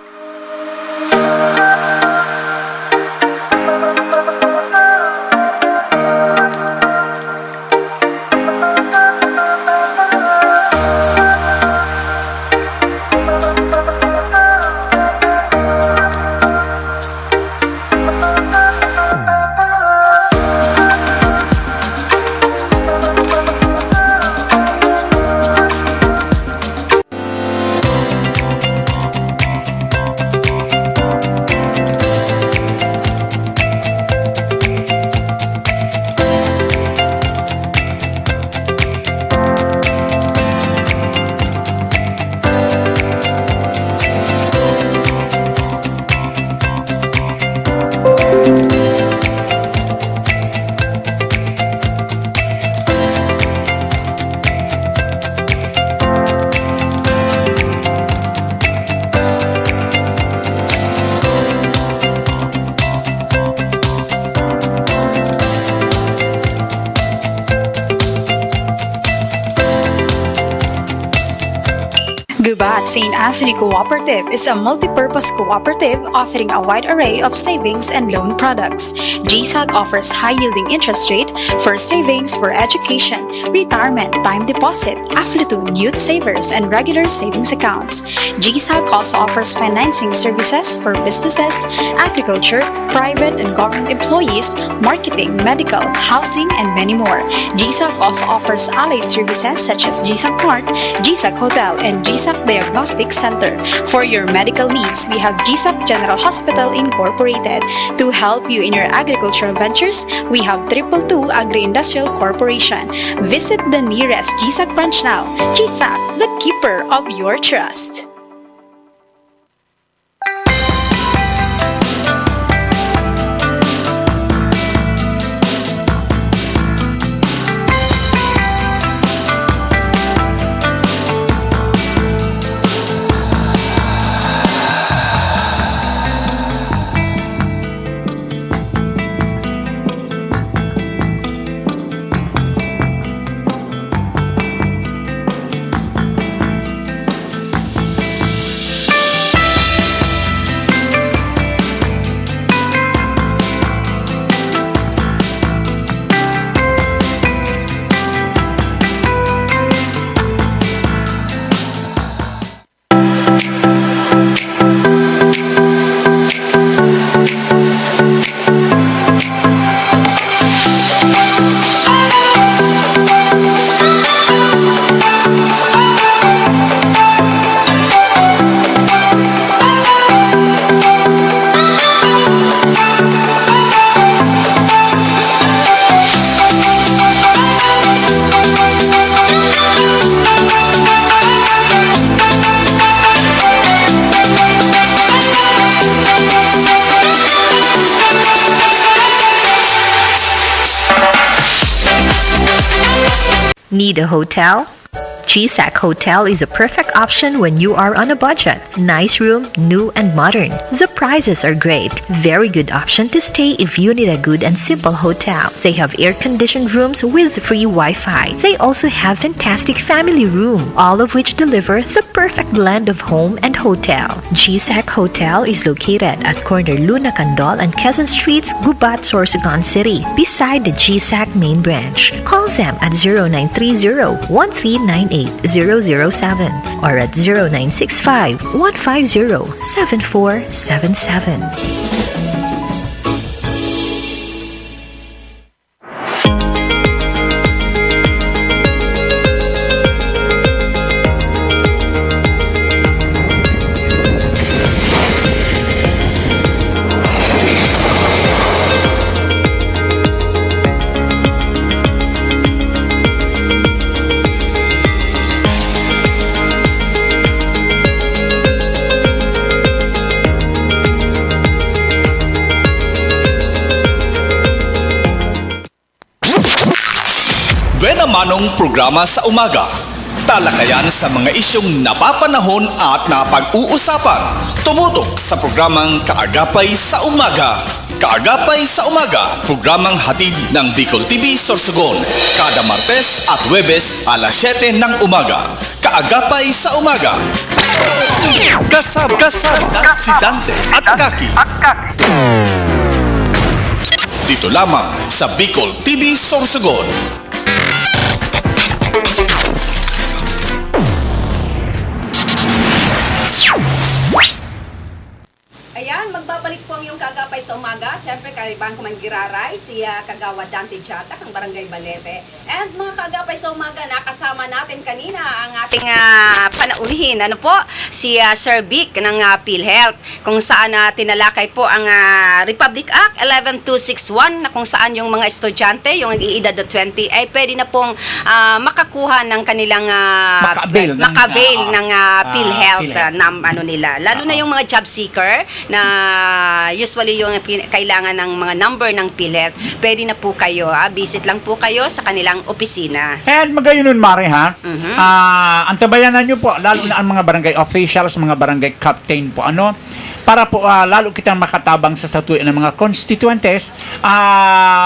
Gubat St. Anthony Cooperative is a multi-purpose cooperative offering a wide array of savings and loan products. GSAC offers high-yielding interest rate for savings for education, retirement, time deposit, affluent youth savers, and regular savings accounts. GSAC also offers financing services for businesses, agriculture, private and government employees, marketing, medical, housing, and many more. GSAC also offers allied services such as GSAC Mart, GSAC Hotel, and GSAC Diagnostic Center. For your medical needs, we have GSAC General Hospital Incorporated. To help you in your agricultural ventures, we have 222 Agri-Industrial Corporation. Visit the nearest GSAC branch now. GSAC, the keeper of your trust. Need a hotel? GSAC Hotel is a perfect option when you are on a budget. Nice room, new and modern. The prices are great. Very good option to stay if you need a good and simple hotel. They have air-conditioned rooms with free Wi-Fi. They also have fantastic family room, all of which deliver the perfect blend of home and hotel. GSAC Hotel is located at corner Luna Candol and Quezon Streets, Gubat, Sorsogon City, beside the GSAC main branch. Call them at 0930-1398-007 or at 0965-150-7477. Manong programa sa umaga. Talakayan sa mga isyong napapanahon at napag-uusapan. Tumutok sa programang Kaagapay sa Umaga. Kaagapay sa Umaga, programang hatid ng Bicol TV Sorsogon. Kada Martes at Huwebes alas 7 ng umaga. Kaagapay sa Umaga. Kasama si Dante at Kaki. Dito lamang sa Bicol TV Sorsogon. Ayan, magbabalik po ang iyong kagapay sa umaga. Siyempre, karibang ko man giraray, si Kagawad Dante Chatak, ang Barangay Balete. And mga kagapay sa umaga, nakasama natin kanina ang ating panauhin. Ano po? Si Sir Vic ng PhilHealth, kung saan tinalakay po ang Republic Act 11261, na kung saan yung mga estudyante, yung iedad na 20, ay pwede na pong makakuha ng kanilang Maka-avail ng PhilHealth na ano nila. Lalo na yung mga job seeker na usually yung kailangan ng mga number ng PhilHealth, pwede na po kayo. Visit lang po kayo sa kanilang opisina. And magayon nun, Mare, ha? Antabayanan nyo po, lalo na ang mga barangay officials, mga barangay captain po, ano? Para po lalo kitang makatabang sa statuya ng mga constituentes,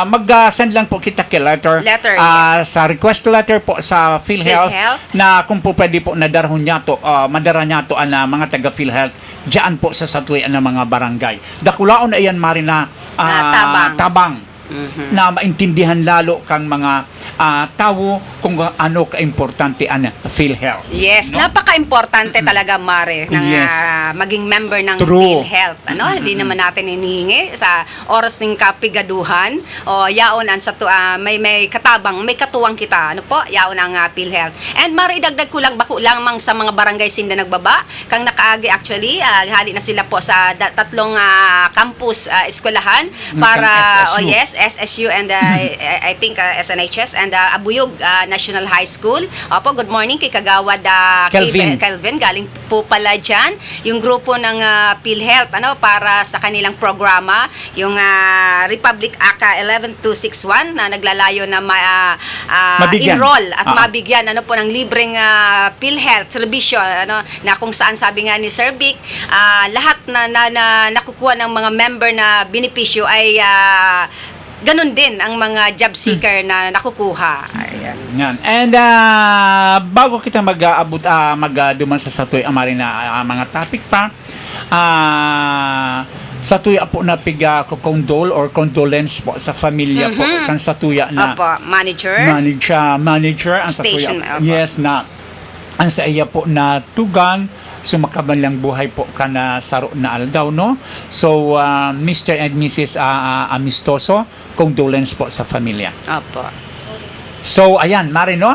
mag-send lang po kita letter, Yes. sa request letter po sa PhilHealth, na kung po pwede po nadarhon niya to, madara niya to ang mga taga PhilHealth diyan po sa statuya ng mga barangay. Dakulaon na iyan, Mari, na tabang. Na maintindihan lalo kang mga tao kung ano ka-importante ang PhilHealth. Yes, no? napaka-importante talaga, Mare, ng maging member ng True. PhilHealth. Ano? Hindi naman natin hinihingi sa oras ng kapigaduhan o yaon ang sa may katabang, may katuwang kita. Ano po? Yaon ang PhilHealth. And Mare, idagdag ko lang bako lamang sa mga barangay sinda nagbaba. Kang nakaagi actually, hali na sila po sa tatlong campus eskwelahan para SSU and I think SNHS and Abuyog National High School. Opo, good morning kay Kagawad Kelvin. Galing po pala dyan yung grupo ng PhilHealth para sa kanilang programa, yung Republic Act 11261 na naglalayo na enroll at mabigyan po ng libreng PhilHealth serbisyo na kung saan sabi nga ni Sir Vic, lahat na nakukuha ng mga member na benepisyo ay ganun din ang mga job seeker na nakukuha. Ayan. Yan. And bago kita mag-aabot duman sa satoy amari na mga topic pa, sa tuya po na condole or condolence po sa pamilya po kan sa tuya na manager ang sa tuya. Station, Yes, na ang sa iya po na tugang sumakabalang buhay po ka na saro na aldaw, no? So, Mr. and Mrs. Amistoso, condolence po sa familia. Opo. So, ayan, Mari, no?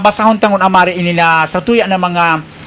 Basahon tangon amari inila sa tuya ng mga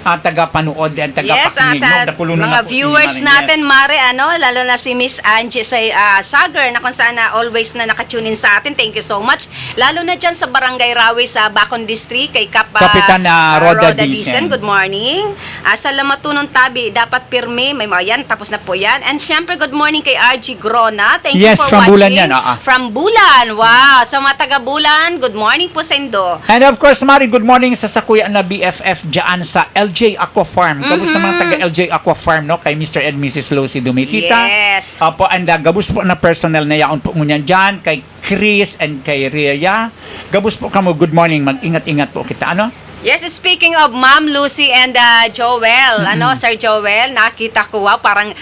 taga-panood and taga-pakinig. Mga viewers natin, Mare, lalo na si Miss Angie Sagar, na kung saan always na nakatune in sa atin. Thank you so much. Lalo na dyan sa Barangay Rawi sa Bacon District, kay Kapitan Roda Dicen. Good morning. Sa Lamatunon Tabi, dapat pirmi. May mga yan, tapos na po yan. And syempre, good morning kay RG Grona. Thank you for from watching. Bulan yan. From Bulan. Wow. Sa mga taga-Bulan, good morning po sa Indo. And of course, Mari, good morning sa sakuya na BFF dyan sa LJ Aqua Farm. Gabos sa mga taga LJ Aqua Farm, no? Kay Mr. and Mrs. Lucy Dumitita. Yes. Opo, and gabos po na personal na yaon po ngunyan dyan. Kay Chris and kay Rhea. Gabos po kamo, good morning. Mag-ingat-ingat po kita, Yes, speaking of Ma'am Lucy and Joel, Sir Joel, nakita ko, wow, parang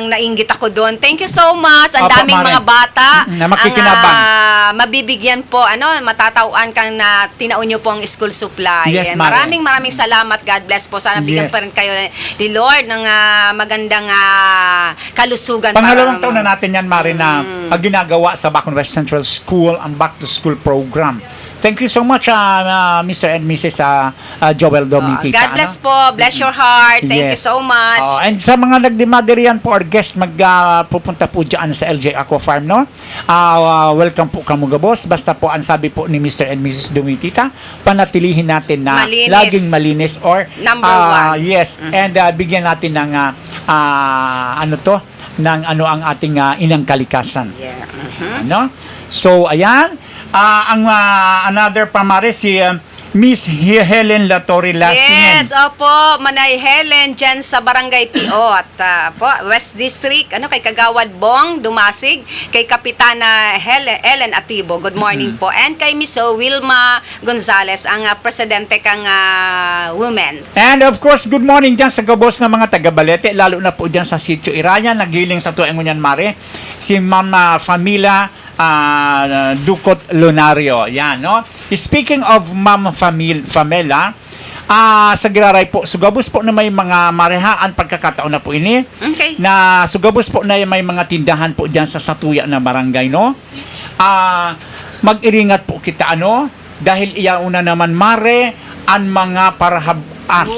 nainggit ako doon. Thank you so much. Ang daming mga bata na makikinabang. Mabibigyan po, matatauan kang na tinaon nyo po ang school supply. Yes, And maraming salamat. God bless po. Sana bigyan pa rin kayo ni Lord ng magandang kalusugan. Pangalawang taon na natin yan, Mari, na ginagawa sa Bacon West Central School ang Back to School program. Thank you so much, Mr. and Mrs. Joel Domitita. God bless po. Bless your heart. Thank you so much. And sa mga nagdimadirian po or guest pupunta po dyan sa LJ Aqua Farm, no? Welcome po kamo gabos. Basta po ang sabi po ni Mr. and Mrs. Domitita, panatilihin natin na laging malinis or number one. Yes. And bigyan natin ng ng ang ating inang kalikasan. Yeah. So, ayan. Another pa, Mare, si Miss Helen Latorre Lasingen. Yes, opo, Manay Helen dyan sa Barangay PO at po, West District, kay Kagawad Bong Dumasig, kay Kapitana Ellen Atibo, good morning po, and kay Miss Wilma Gonzales, ang presidente kang women. And of course, good morning dyan sa gabos ng mga taga-Balete, lalo na po dyan sa Sitio Iraya, nagiling sa tuwing ngunyan, Mare, si Mama Famila Ducot Lunario. Yan, no? Speaking of Ma'am Famela, sa Giraray po, sugabos po na may mga marehaan pagkakataon na po ini. Okay. Na sugabos po na may mga tindahan po dyan sa Satuya na barangay, no? Mag-iringat po kita, dahil iyauna naman, Mare, ang mga parhabas.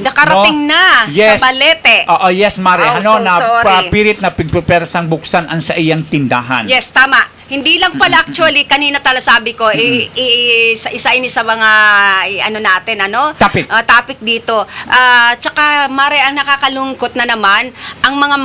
Nakarating na Yes. sa Balete. Oo, yes, Mare. Oh, so sorry. Pirit na pigpupersang buksan ang sa iyang tindahan. Yes, tama. Hindi lang pala actually, kanina tala sabi ko, isa ini sa mga natin, Topic. Topic dito. Tsaka, Mare, ang nakakalungkot na naman, ang mga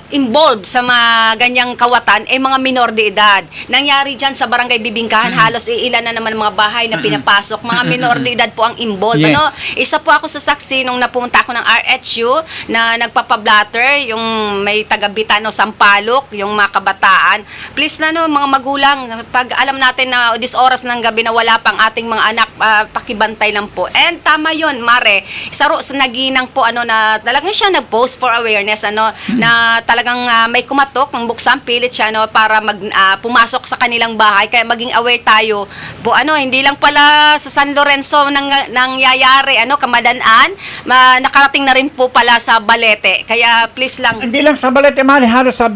involved sa mga ganyang kawatan, mga minor de edad. Nangyari dyan sa Barangay Bibingkahan, halos ilan na naman mga bahay na pinapasok. Mga minor de edad po ang involved. Yes. Isa po ako sa saksi nung napunta ako ng RHU na nagpapablatter, yung may taga-Bitano, Sampaloc, yung mga kabataan. Please na mga magulang, pag alam natin na this oras ng gabi na wala pang ating mga anak, pakibantay lang po. And tama yon, Mare. Isa sa naginang po na talagang siya nag-post for awareness na talagang may kumatok ng buksan, pilit siya para pumasok sa kanilang bahay. Kaya maging aware tayo po hindi lang pala sa San Lorenzo nangyayari kamadanaan, nakarating na rin po pala sa Balete. Kaya please lang. Hindi lang sa Balete, Mare, halos sa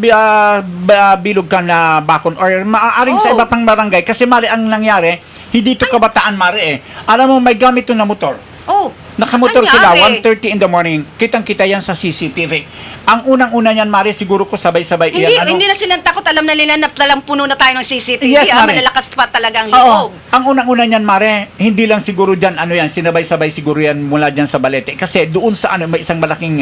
bilog ka na Bakon or maaaring sa iba pang barangay. Kasi, Mare, ang nangyari, hindi ito kabataan, Mare, Alam mo, may gamit ito na motor. Nakamotor sila, nangyari? 1:30 in the morning. Kitang-kita yan sa CCTV. Ang unang-una yan, Mare, siguro ko sabay-sabay Hindi na silang takot. Alam na nila na talang puno na tayo ng CCTV. Yes, Mare. Malalakas pa talagang Oo. loob. Ang unang-una niyan, Mare, hindi lang siguro dyan, sinabay-sabay siguro yan mula dyan sa Balete. Kasi doon sa may isang malaking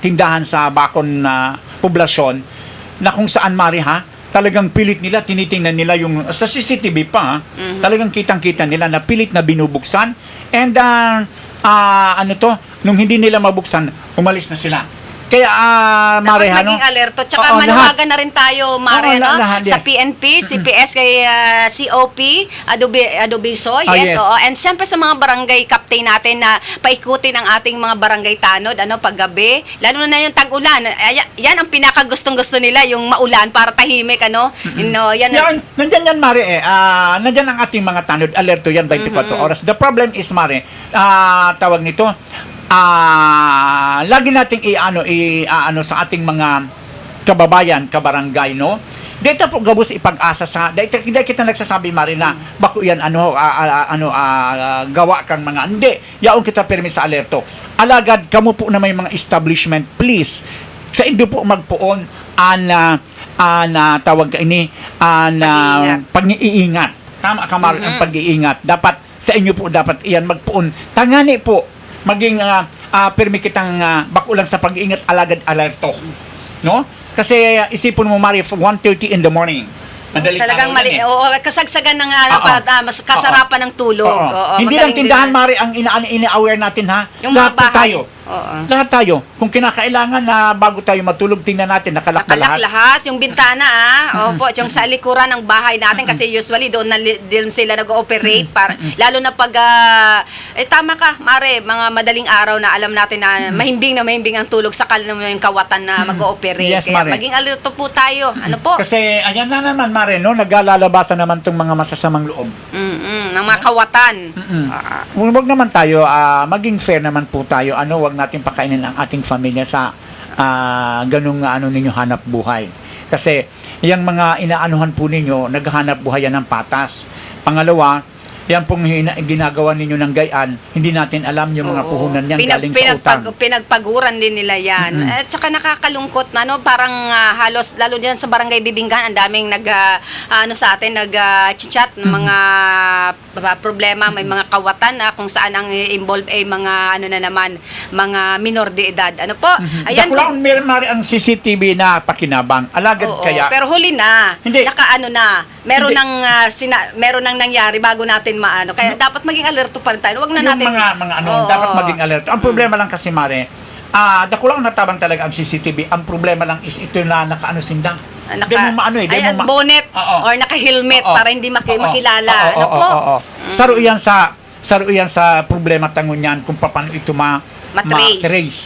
tindahan sa Bakon na poblasyon, na kung saan, Mare, talagang pilit nila, tinitingnan nila yung, sa CCTV pa, talagang kitang-kita nila na pilit na binubuksan. And, nung hindi nila mabuksan, umalis na sila. Kaya, Mare, dapat maging alerto. Tsaka manuwagan na rin tayo, Mare, lahat, sa yes. PNP, CPS, kay COP, Adobiso, yes, yes. oo. And syempre sa mga barangay captain natin na paikutin ang ating mga barangay tanod, paggabi, lalo na yung tag-ulan. Yan ang pinakagustong-gusto nila, yung maulan para tahimik, yan. Nandyan yan, Mare, nandyan ang ating mga tanod, alerto yan 24 oras. The problem is, Mare, tawag nito, lagi nating sa ating mga kababayan, kabarangay, dito po gabos ipag-asa sa dahil kita nagsasabi, Mare, na bako yan gawa kang mga hindi yaon kita permi sa alerto. Alagad kamo po na may mga establishment, please sa indo po magpuon tawag ka ini pag-iingat. Tama ka, Mare, ang pag-iingat dapat sa inyo po, dapat iyan magpuon tangani po maging permi kitang bako lang sa pag-iingat, alagad alerto, kasi isipon mo, Mare, 1:30 in the morning, Talagang mali. Kasagsagan ng mas kasarapan ng tulog. Hindi lang tindahan, Mare, ang ina-aware natin, Yung mga lahat bahay. tayo. Lahat tayo. Kung kinakailangan na bago tayo matulog, tingnan natin, nakalak na lahat. lahat. Yung bintana, opo, yung sa likuran ng bahay natin, kasi usually doon sila nag-ooperate. Lalo na pag, tama ka, Mare, mga madaling araw na alam natin na mahimbing ang tulog, sakal naman yung kawatan na mag-ooperate. Yes, Kaya Mare. maging alerto po tayo. Ano po? Kasi, ayan na naman, Mare, naglalabasan naman itong mga masasamang loob. Ng mga kawatan. Huwag naman tayo, maging fair naman po tayo, wag natin pakainin ang ating pamilya sa ganung ninyo hanap buhay. Kasi yung mga inaanuhan po ninyo, naghahanap buhay yan ng patas. Pangalawa, yan pong ginagawa ninyo ng gayaan, hindi natin alam yung mga Oo. puhunan yan galing sa utang. Pinagpaguran din nila yan. At saka nakakalungkot na, no, parang halos, lalo dyan sa barangay Bibinggan, ang daming sa atin, nag-chat ng mga problema, may mga kawatan na kung saan ang involved ay mga, mga minor de edad. Ano po? Ayan. Dakulaon meron mari ang CCTV na pakinabang. Alagad Oo, kaya. pero huli na. Hindi. Meron Hindi. meron nang nangyari bago natin maano. Kaya dapat maging alerto pa rin tayo. Wag na Yung natin Oo. dapat maging alert. Ang problema lang kasi mare, dakulaon natabang talaga ang CCTV. Ang problema lang is ito na nakaano sinda. Hindi mo maano eh. Bonnet Oo. or naka-helmet Oo. para hindi Oo. makilala. Oo, Ano oo, po? oo. Saro iyan sa problema tangon yan kung paano ito Matrace. matrace.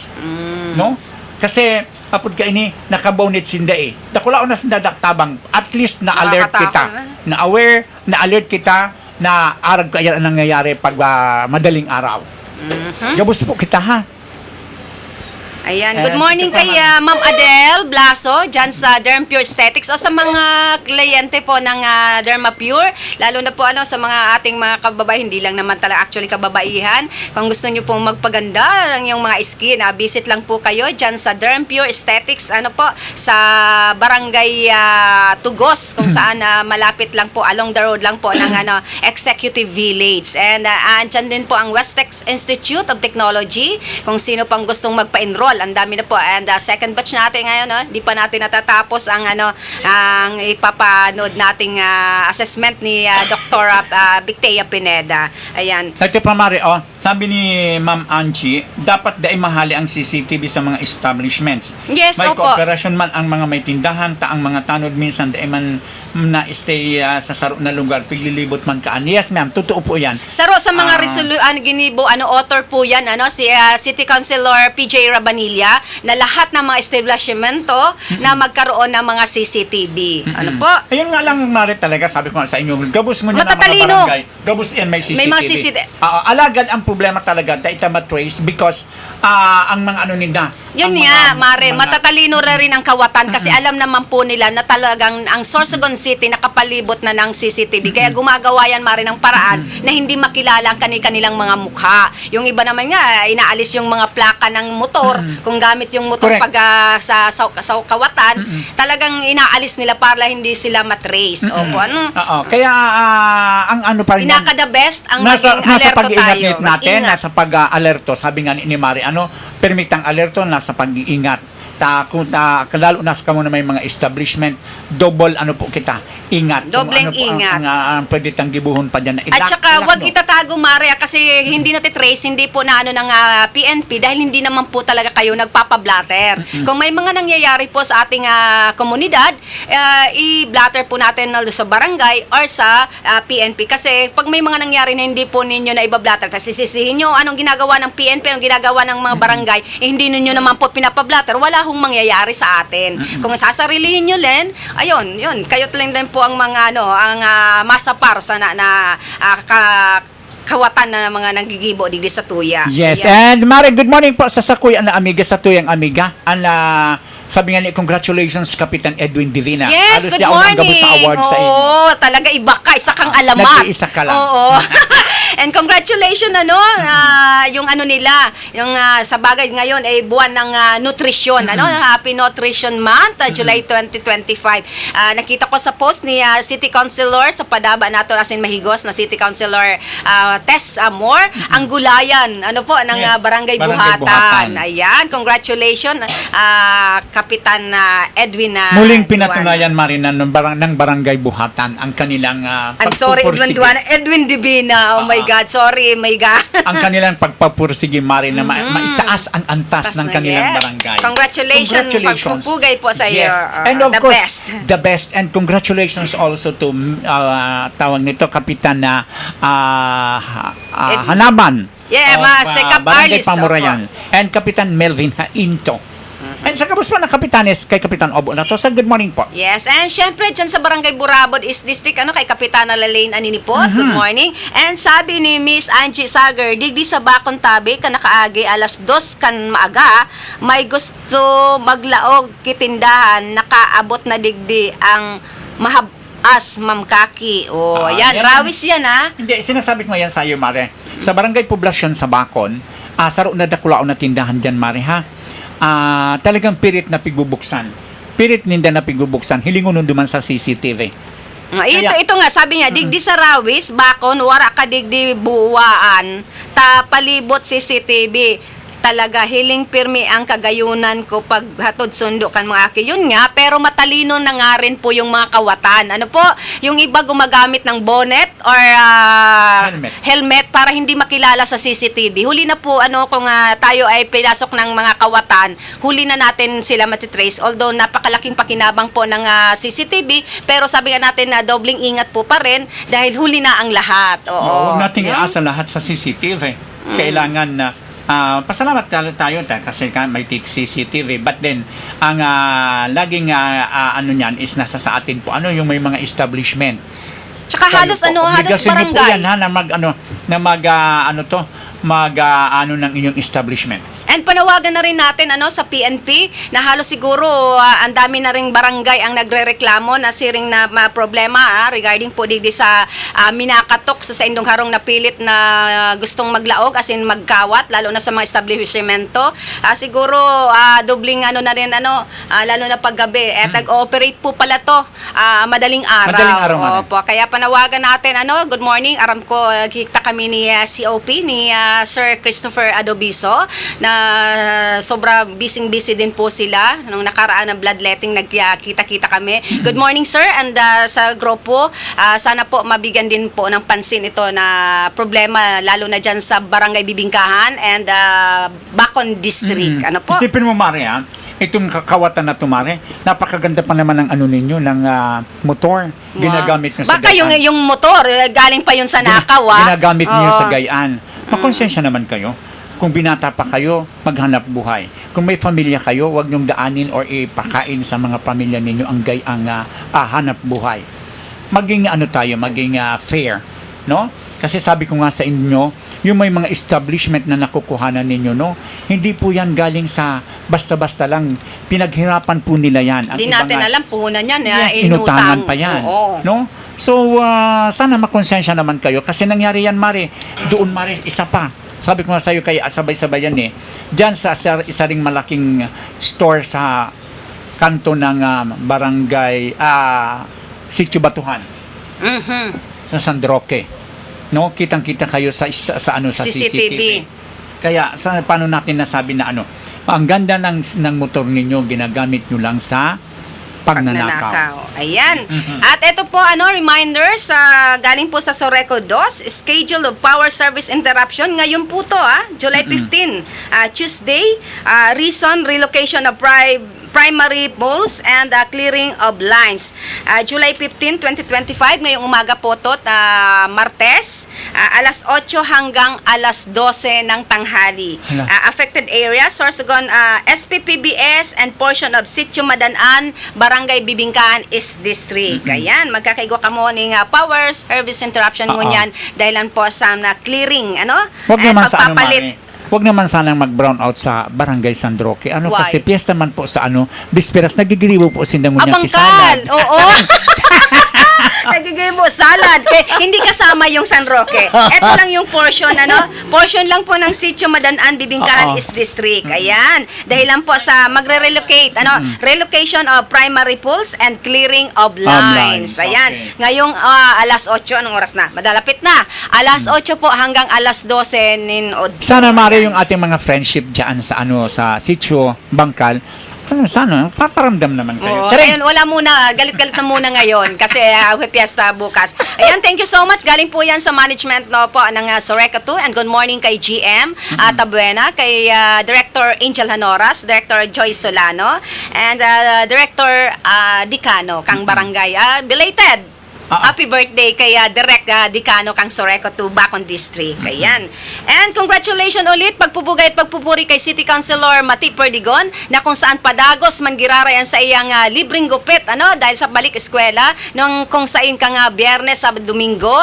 No? Kasi apod ka ini nakabonet sinda eh. Dakulaon na sinda daktabang. At least na alert kita. Nakakatakot, Na aware, na alert kita na arag kaya ang nangyayari pag madaling araw. Gabos po kita ha. Ayan. And Good morning ito kay Ma'am Adele Blaso dyan sa Derm Pure Aesthetics o sa mga kliyente po ng Derma Pure. Lalo na po sa mga ating mga kababae, hindi lang naman talaga actually kababaihan. Kung gusto nyo pong magpaganda ng yung mga skin, visit lang po kayo dyan sa Derm Pure Aesthetics sa Barangay Tugos kung saan malapit lang po, along the road lang po ng Executive Village. And andyan din po ang Westex Institute of Technology kung sino pang gustong magpa-enroll. Ang dami na po. And second batch natin ngayon, di pa natin natatapos ang ang ipapanood nating assessment ni Dr. Victea Pineda. Ayan. Ito pa Mari, sabi ni Ma'am Anchi, dapat dai mahali ang CCTV sa mga establishments. Yes, may opo. kooperasyon man ang mga may tindahan, ang mga tanod minsan dai man na stay sa saro na lugar, piglilibot man kaan. Yes ma'am, totoo po yan. Saro sa mga ginibo, author po yan, si City Councilor PJ Rabanilla, na lahat ng mga establishmento na magkaroon ng mga CCTV. Ano po? Ayun nga lang Mari talaga, sabi ko nga sa inyo, gabos mo niya ng mga Matatalino. barangay. Gabos yan, may CCTV. May mga CCTV. Alagad ang problema talaga, dahil matrace because ang mga nila. Yun ang nga, Mare, mga- matatalino na rin ang kawatan kasi alam naman po nila na talagang ang Sorsogon City nakapalibot na ng CCTV. Kaya gumagawa yan, Mare, ng paraan na hindi makilala ang kanilang mga mukha. Yung iba naman nga, inaalis yung mga plaka ng motor. Kung gamit yung motor Correct. pag sa kawatan, talagang inaalis nila para hindi sila matrace. Opo, Oo. Kaya ang ano pa rin yan, pinaka-the best ang nasa maging alerto pag-iingat tayo. natin, Mag-ingat. nasa pag-alerto. Sabi nga ni Mari, permit ang alerto, nasa pag-iingat. Lalo na sa na may mga establishment, double po kita, ingat. Kung Dobleng ano po ingat. ang pwede tang gibuhon pa dyan. At saka wag itatago, Mare, kasi hindi natin trace, hindi po na ng PNP dahil hindi naman po talaga kayo nagpapablatter. Kung may mga nangyayari po sa ating komunidad, i-blatter po natin sa barangay or sa PNP. Kasi pag may mga nangyari na hindi po ninyo na ibablatter, kasi sisihin nyo anong ginagawa ng PNP, anong ginagawa ng mga barangay, hindi ninyo naman po pinapablatter, wala hong mangyayari sa atin. Kung sasarilihin nyo len, ayun, yun, kayo lang din po ang mga ang masapar sa kawatan na mga nanggigibo digdi sa tuya. Yes, Ayan. and Mari, good morning po sa Sakuya na amiga, sa tuyang amiga. Sabi nga ni, congratulations Kapitan Edwin Divina. Yes, Halos good siya unang morning. gabos na award sa inyo. Oo, talaga iba ka, isa kang alamat. Nag-iisa ka lang. Oo. And congratulations yung nila, yung sa bagay ngayon ay buwan ng nutrisyon, Happy Nutrition Month, July 2025. Nakita ko sa post ni City Councilor sa Padaba nato asin mahigos na City Councilor Tess Amor, ang gulayan, ng Yes, Barangay Barangay Buhatan. Buhatan. Ayan, congratulations Kapitan Edwin Muling Duan. pinatunayan, Marina, ng Barangay Buhatan ang kanilang I'm sorry, Edwin Divina. Oh my God, sorry, my God. ang kanilang pagpapursige, Marina, maitaas ang antas ng kanilang Yes. barangay. Congratulations. Pagpupugay po sa iyo. Yes. And of The course, best. the best. And congratulations also to tawag nito, Kapitan na Hanaban. Yeah, si Cap Barangay Arlis, Pamurayan. And Kapitan Melvin Hainto. And sa kabus pa ng Kapitanes, kay Kapitan Obo na to. Sa good morning po. Yes, and syempre dyan sa Barangay Burabod is District, kay Kapitana Lalaine Aninipot. Good morning. And sabi ni Miss Angie Sager, digdi sa Bakon Tabi, kanakaagi alas 2 kan maaga, may gusto maglaog kitindahan, nakaabot na digdi ang as Ma'am Kaki. O, yan. yan. Rawis yan, ha? Hindi, sinasabi ko yan sa iyo, Mare. Sa Barangay Poblasyon sa Bacon, sa na dakulao na tindahan dyan, Mare, ha? Talagang pirit na pigbubuksan. Pirit ninda na pigbubuksan. Hilingon nun duman sa CCTV. Ito nga, sabi niya, digdi sa Rawis, Bacon, wara ka digdi buwaan, ta palibot CCTV. Talaga, hiling pirmi ang kagayunan ko pag hatod sundo kan mga aki. Yun nga, pero matalino na nga rin po yung mga kawatan. Ano po, yung iba gumagamit ng bonnet or helmet para hindi makilala sa CCTV. Huli na po, kung tayo ay pinasok ng mga kawatan, huli na natin sila matitrace. Although napakalaking pakinabang po ng CCTV, pero sabi nga natin na dobling ingat po pa rin dahil huli na ang lahat. Oo. Huwag nating iasa lahat sa CCTV. Kailangan na pasalamat tayo kasi may CCTV, but then ang laging ano niyan is nasa sa atin po yung may mga establishment. Tsaka halos halos barangay po yan, barangay. na mag ng inyong establishment. And panawagan na rin natin sa PNP na halos siguro ang dami na ring barangay ang nagrereklamo na siring na problema regarding po digdi sa minakatok sa indong harong na pilit na gustong maglaog as in magkawat lalo na sa mga establishmento. Siguro dobling na rin lalo na paggabi nag-ooperate po pala to madaling araw. Madaling araw, Opo, kaya panawagan natin good morning, aram ko kita kami ni COP ni Sir Christopher Adobiso na sobra busy din po sila nung nakaraan ng bloodletting nagkita-kita kami. Good morning sir, and sa grupo sana po mabigyan din po ng pansin ito na problema lalo na dyan sa Barangay Bibingkahan and Bacon District. Ano po? Isipin mo, Mare, itong kakawatan na to, Mare, napakaganda pa naman ng ninyo, ng motor. Ginagamit nyo sa Baka gayaan. yung motor, galing pa yun sa nakaw. Ginagamit niyo Oo. sa gayaan. Makonsensya naman kayo. Kung binata pa kayo, maghanap buhay. Kung may pamilya kayo, huwag niyong daanin or ipakain sa mga pamilya ninyo ang gayang hanap buhay. Maging maging fair, no? Kasi sabi ko nga sa inyo, yung may mga establishment na nakukuhanan ninyo, no? Hindi po yan galing sa basta-basta lang. Pinaghirapan po nila yan. Ang Hindi iba natin nga- alam, puhunan yan. Yes, inutangan pa yan. Oo. No? So, sana makonsensya naman kayo. Kasi nangyari yan, Mare. Doon, Mare, isa pa. Sabi ko nga sa'yo, kaya sabay-sabay yan Diyan sa isa ring malaking store sa kanto ng barangay Sitio Batuhan. Sa San Roque. No? Kitang-kita kayo sa CCTV. Kaya paano natin nasabi na ang ganda ng motor ninyo, ginagamit nyo lang sa pagnanakaw. Ayan. At ito po, reminder galing po sa Soreco 2, schedule of power service interruption. Ngayon po to, July 15, Tuesday, reason, relocation of primary poles and clearing of lines. July 15, 2025, ngayong umaga po to, Martes, alas 8 hanggang alas 12 ng tanghali. Affected areas, Sorsogon, SPPBS and portion of Sitio Madanaan, Barangay Bibingkahan East District. Ayan, magkakaigwa ka mo ng power service interruption ngunyan dahilan po sa clearing, Huwag naman sa pagpapalit. Huwag naman sanang mag-brown out sa Barangay San Roque. Why? Kasi piyesta man po sa Bisperas, nagigiliw po sila ngunyan Abangkal! kisalad. Oo! Nagigay mo salad. Hindi kasama yung San Roque. Ito lang yung portion, portion lang po ng Sitio Madanaan, Bibingkahan East District. Ayan. Dahil lang po sa magre-relocate, relocation of primary pools and clearing of lines. Ayan. Okay. Ngayong alas 8, anong oras na? Madalapit na. Alas 8 po hanggang alas 12 Sana, Mare, yung ating mga friendship dyan sa sa Sitio Bangkal, sana, paparamdam naman kayo. Oo, Charing! ayun, wala muna. Galit-galit na muna ngayon kasi fiesta bukas. Ayan, thank you so much. Galing po yan sa management po ng Soreca 2 and good morning kay GM Tabuena, kay Director Angel Hanoras, Director Joyce Solano, and Director Dicano, Kang Barangay. Belated Happy birthday kay Direk Decano Kang Soreco to Bacon District. Ayan. And congratulations ulit, pagpupugay at pagpupuri kay City Councilor Mati Perdigon na kung saan padagos man girarayan sa iyang libreng gupit, dahil sa balik eskwela, nung kung saan kang Biyernes, Sabado, Domingo,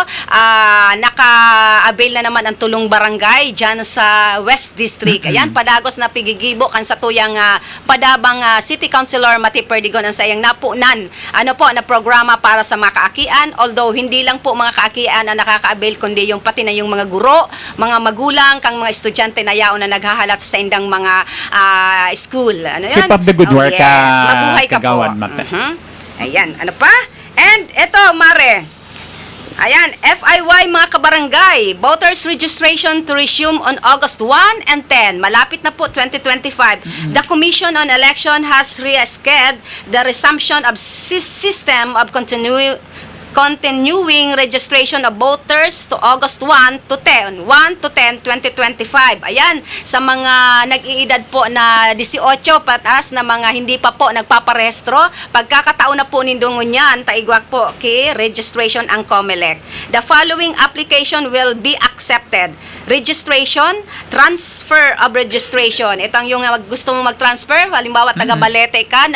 naka-avail na naman ang tulong barangay dyan sa West District. Ayan, padagos na pigigibo kan sa tuyang padabang City Councilor Mati Perdigon ang sa iyang napunan, na programa para sa mga kaakian. Although hindi lang po mga kaakian ang nakaka-avail, kundi yung pati na yung mga guro, mga magulang, kang mga estudyante na yaon na naghahalat sa indang mga school. Ano yan? Keep up the good work, yes. Mabuhay ka po. Kagawan, Mate. Ayan, ano pa? And ito, Mare. Ayan, FIY mga kabarangay, voters registration to resume on August 1 and 10. Malapit na po 2025. The Commission on Election has rescheduled the resumption of system of continuing registration of voters to August 1 to 10, 2025. Ayan, sa mga nag-iedad po na 18 pataas na mga hindi pa po nagpaparehistro, pagkakataon na po nindungon yan, taigwak po kay registration ang COMELEC. The following application will be accepted. Registration, transfer of registration. Itang yung gusto mong mag-transfer, halimbawa taga Balete ka,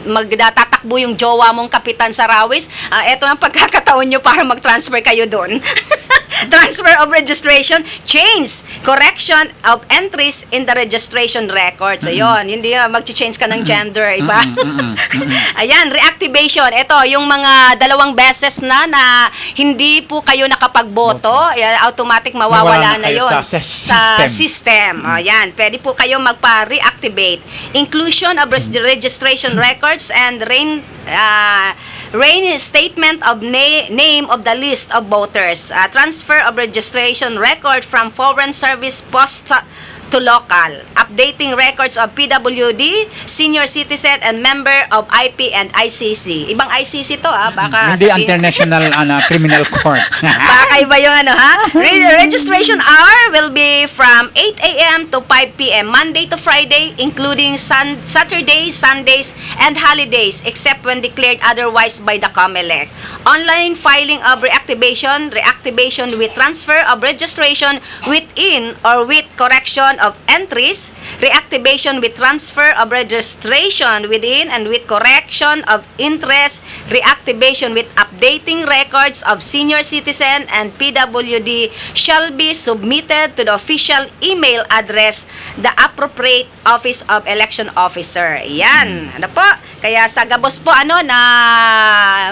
magtatakbo yung jowa mong kapitan sa Rawis, ito ang pagkakataon nyo para mag-transfer kayo doon. Transfer of registration, change, correction of entries in the registration records. Ayun, hindi mag-change ka ng gender, iba. Ayan, reactivation. Ito, yung mga 2 beses na hindi po kayo nakapagboto, automatic mawawala na yun sa system. Ayan, pwede po kayo magpa-reactivate. Inclusion of registration records and reinstatement of name of the list of voters. Transfer of registration record from foreign service post to local. Updating records of PWD, senior citizen, and member of IP and ICC. Ibang ICC to, baka Hindi International Criminal Court. baka iba yung registration hour will be from 8 a.m. to 5 p.m. Monday to Friday, including Saturdays, Sundays, and holidays, except when declared otherwise by the COMELEC. Online filing of reactivation with transfer of registration within or with correction of entries, reactivation with transfer of registration within and with correction of interest, reactivation with updating records of senior citizen and PWD shall be submitted to the official email address, the appropriate Office of Election Officer. Yan. Ano po? Kaya sa gabos po na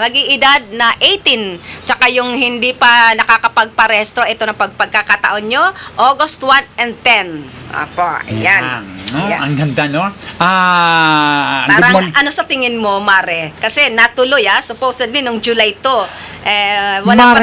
mag-iedad na 18, tsaka yung hindi pa nakakapagparehistro, ito na pagkakataon nyo, August 1 and 10. Apo, ayan. Ayan. Ang ganda, no? Parang ano sa tingin mo, Mare? Kasi natuloy, supposedly nung July to. Wala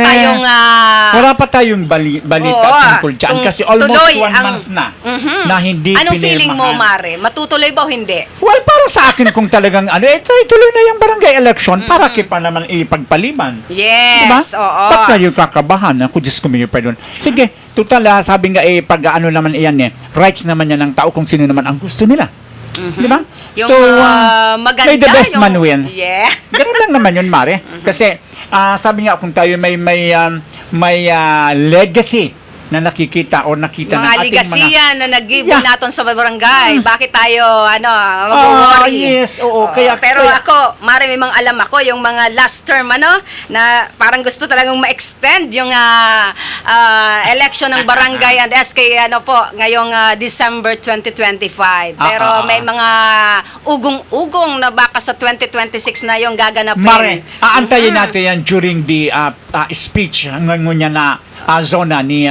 pa tayong balita tungkol dyan. Kasi almost 1 month na hindi Anong feeling mo, Mare? Matutuloy ba o hindi? Well, para sa akin kung talagang ituloy na yung barangay election para pa naman ipagpaliban. Yes, diba? oo. Ba't kayo kakabahan? Ako, Diyos ko, may pardon. Sige, total, sabi nga pag naman iyan rights naman yan ng tao kung sino naman ang gusto nila. Di ba? Yung, So, maganda, may the best man win. Yeah. Ganun lang naman yun, Mare. Kasi, sabi nga kung tayo may legacy na nakikita o nakita ng mga ating ligasiya na nag-give natin sa barangay. Bakit tayo, mag-worry? Yes, oo. Pero ako, Mare, may mga alam ako, yung mga last term, na parang gusto talagang ma-extend yung election ng barangay and SK, ngayong December 2025. Pero may mga ugong-ugong na baka sa 2026 na yung gaganapin. Mare, aantayin natin yan during the speech ngayon niya na zona ni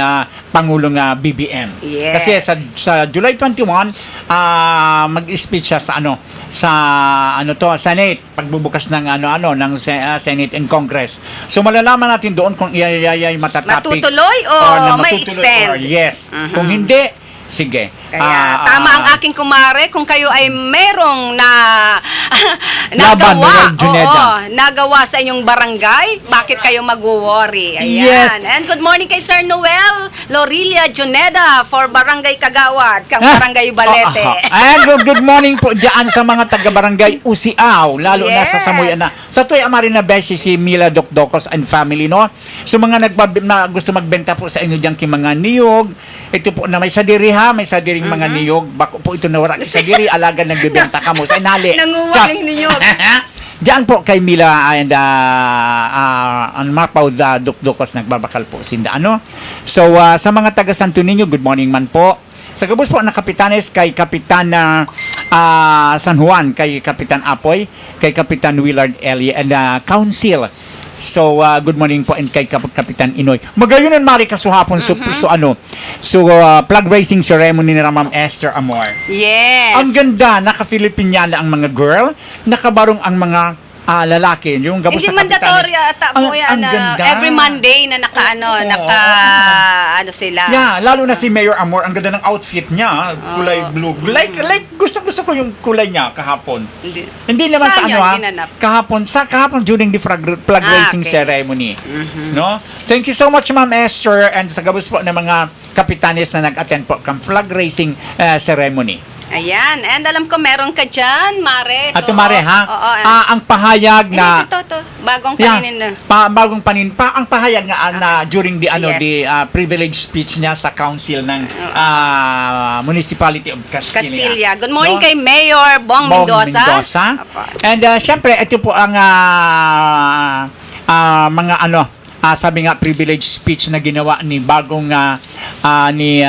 Pangulong BBM. Yes. Kasi sa July 21 mag-speech siya sa Senate, pagbubukas ng ng Senate and Congress. So malalaman natin doon kung iyay matatapik matutuloy o may extend. Yes. Kung hindi, Sige. Kaya tama ang aking kumare kung kayo ay merong Laban, Noel Juneda. nagawa sa inyong barangay, bakit kayo mag-worry? Ayan. Yes. And good morning kay Sir Noel Lorilia Juneda for Barangay Kagawad, kang Barangay Balete. And good morning po dyan sa mga taga-barangay Usiaw, lalo na sa Yes. Samuyan na. Sa tuwi amari na beshi si Mila Dokdokos and family, no? So mga na gusto magbenta po sa inyo dyan mga niyog, ito po na may sadiri ha, may sadiring mga niyog, bako po ito nawara sa sadiri, alaga nagbebenta ka mo sa inali. Nanguha Just- ng niyog. Diyan po kay Mila and ang Mapaw Dokdokos nagbabakal po sinda ano. So sa mga taga Santo Niño, good morning man po. Sa gabos po na kapitanes kay Kapitan San Juan, kay Kapitan Apoy, kay Kapitan Willard Elie and Council. So good morning po and kay Kapitan Inoy. Magayunan mari kasuhapon so flag raising ceremony ni Ma'am Esther Amor. Yes. Ang ganda, naka-Filipiniana ang mga girl, nakabarong ang mga lalaki. Yung gabos Hindi sa kapitanes. mandatory ata po yan. Ang ganda. Every Monday na ano sila. Yeah, lalo na si Mayor Amor, ang ganda ng outfit niya, kulay blue. Like gusto ko yung kulay niya kahapon. Hindi naman Saan sa yun ano ginanap? kahapon during the flag raising okay. ceremony. No? Thank you so much Ma'am Esther and sa gabos po ng mga kapitanes na nag-attend po ng flag raising ceremony. Ayan. And alam ko meron ka dyan, Mare. Ato Mare ha? Oo. Ang pahayag na Ito. Bagong Yeah, paninin na. bagong ang pahayag nga na during the Yes. the privilege speech niya sa council ng Municipality of Castilla. Castilla. Good morning No? kay Mayor Bong Mendoza. Opo. And syempre ito po ang mga sabi nga privilege speech na ginawa ni bagong ni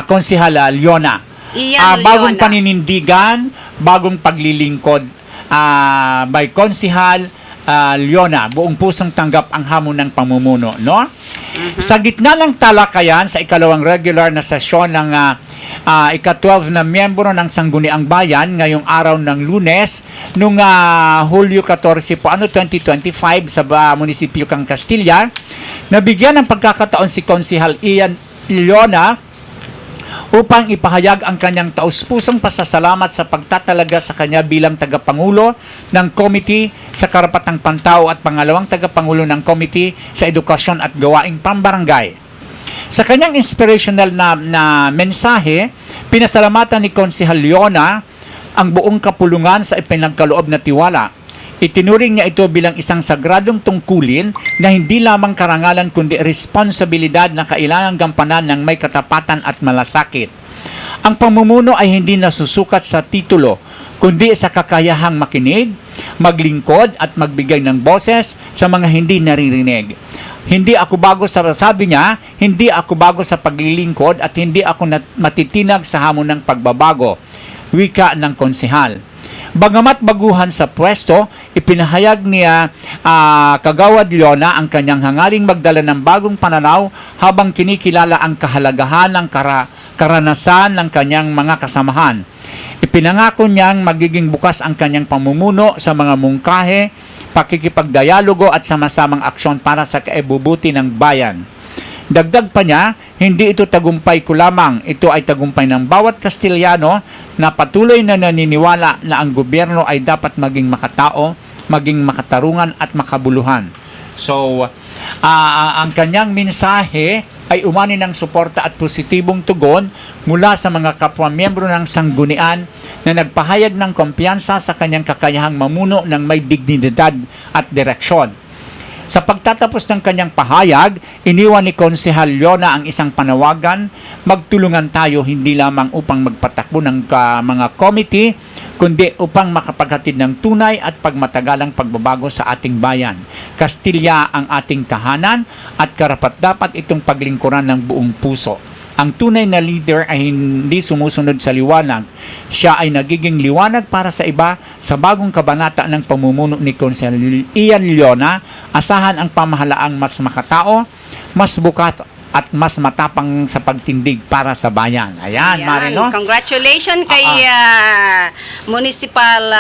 Konsehal Leona. Ian Bagong Leona. paninindigan, bagong paglilingkod by Konsehal Leona, buong pusong tanggap ang hamon ng pamumuno, no? Sa gitna ng talakayan sa ikalawang regular na sesyon ng ika-12 na miyembro ng Sangguniang Bayan ngayong araw ng Lunes nung Hulyo 14 po 2025 sa munisipyo kang Castilla, nabigyan ng pagkakataon si Konsehal Ian Leona upang ipahayag ang kanyang taus-pusong pasasalamat sa pagtatalaga sa kanya bilang tagapangulo ng Committee sa Karapatang Pantao at pangalawang tagapangulo ng Committee sa Edukasyon at Gawaing Pambarangay. Sa kanyang inspirational na mensahe, pinasalamatan ni Konsehal Leona ang buong kapulungan sa ipinagkaloob na tiwala. Itinuring niya ito bilang isang sagradong tungkulin na hindi lamang karangalan kundi responsibilidad na kailangang gampanan ng may katapatan at malasakit. Ang pamumuno ay hindi nasusukat sa titulo, kundi sa kakayahang makinig, maglingkod at magbigay ng boses sa mga hindi naririnig. Hindi ako bago sa paglilingkod at hindi ako matitinag sa hamon ng pagbabago, wika ng konsehal. Bagamat baguhan sa pwesto, ipinahayag niya Kagawad Leona ang kanyang hangaring magdala ng bagong pananaw habang kinikilala ang kahalagahan ng karanasan ng kanyang mga kasamahan. Ipinangako niyang magiging bukas ang kanyang pamumuno sa mga mungkahe, pakikipagdialogo at sama-samang aksyon para sa kaibubuti ng bayan. Dagdag pa niya, hindi ito tagumpay ko lamang, ito ay tagumpay ng bawat Kastiliano na patuloy na naniniwala na ang gobyerno ay dapat maging makatao, maging makatarungan at makabuluhan. So, ang kanyang mensahe ay umani ng suporta at positibong tugon mula sa mga kapwa-miyembro ng sanggunian na nagpahayag ng kumpiyansa sa kanyang kakayahang mamuno ng may dignidad at direksyon. Sa pagtatapos ng kanyang pahayag, iniwan ni Konsehal Leona ang isang panawagan, magtulungan tayo hindi lamang upang magpatakbo ng mga committee, kundi upang makapaghatid ng tunay at pagmatagalang pagbabago sa ating bayan. Castilla ang ating tahanan at karapat-dapat itong paglingkuran ng buong puso. Ang tunay na leader ay hindi sumusunod sa liwanag. Siya ay nagiging liwanag para sa iba. Sa bagong kabanata ng pamumuno ni Konsehal Ian Leona, asahan ang pamahalaang mas makatao, mas bukas at mas matapang sa pagtindig para sa bayan. Ayan, Mare, no? Congratulations kay Municipal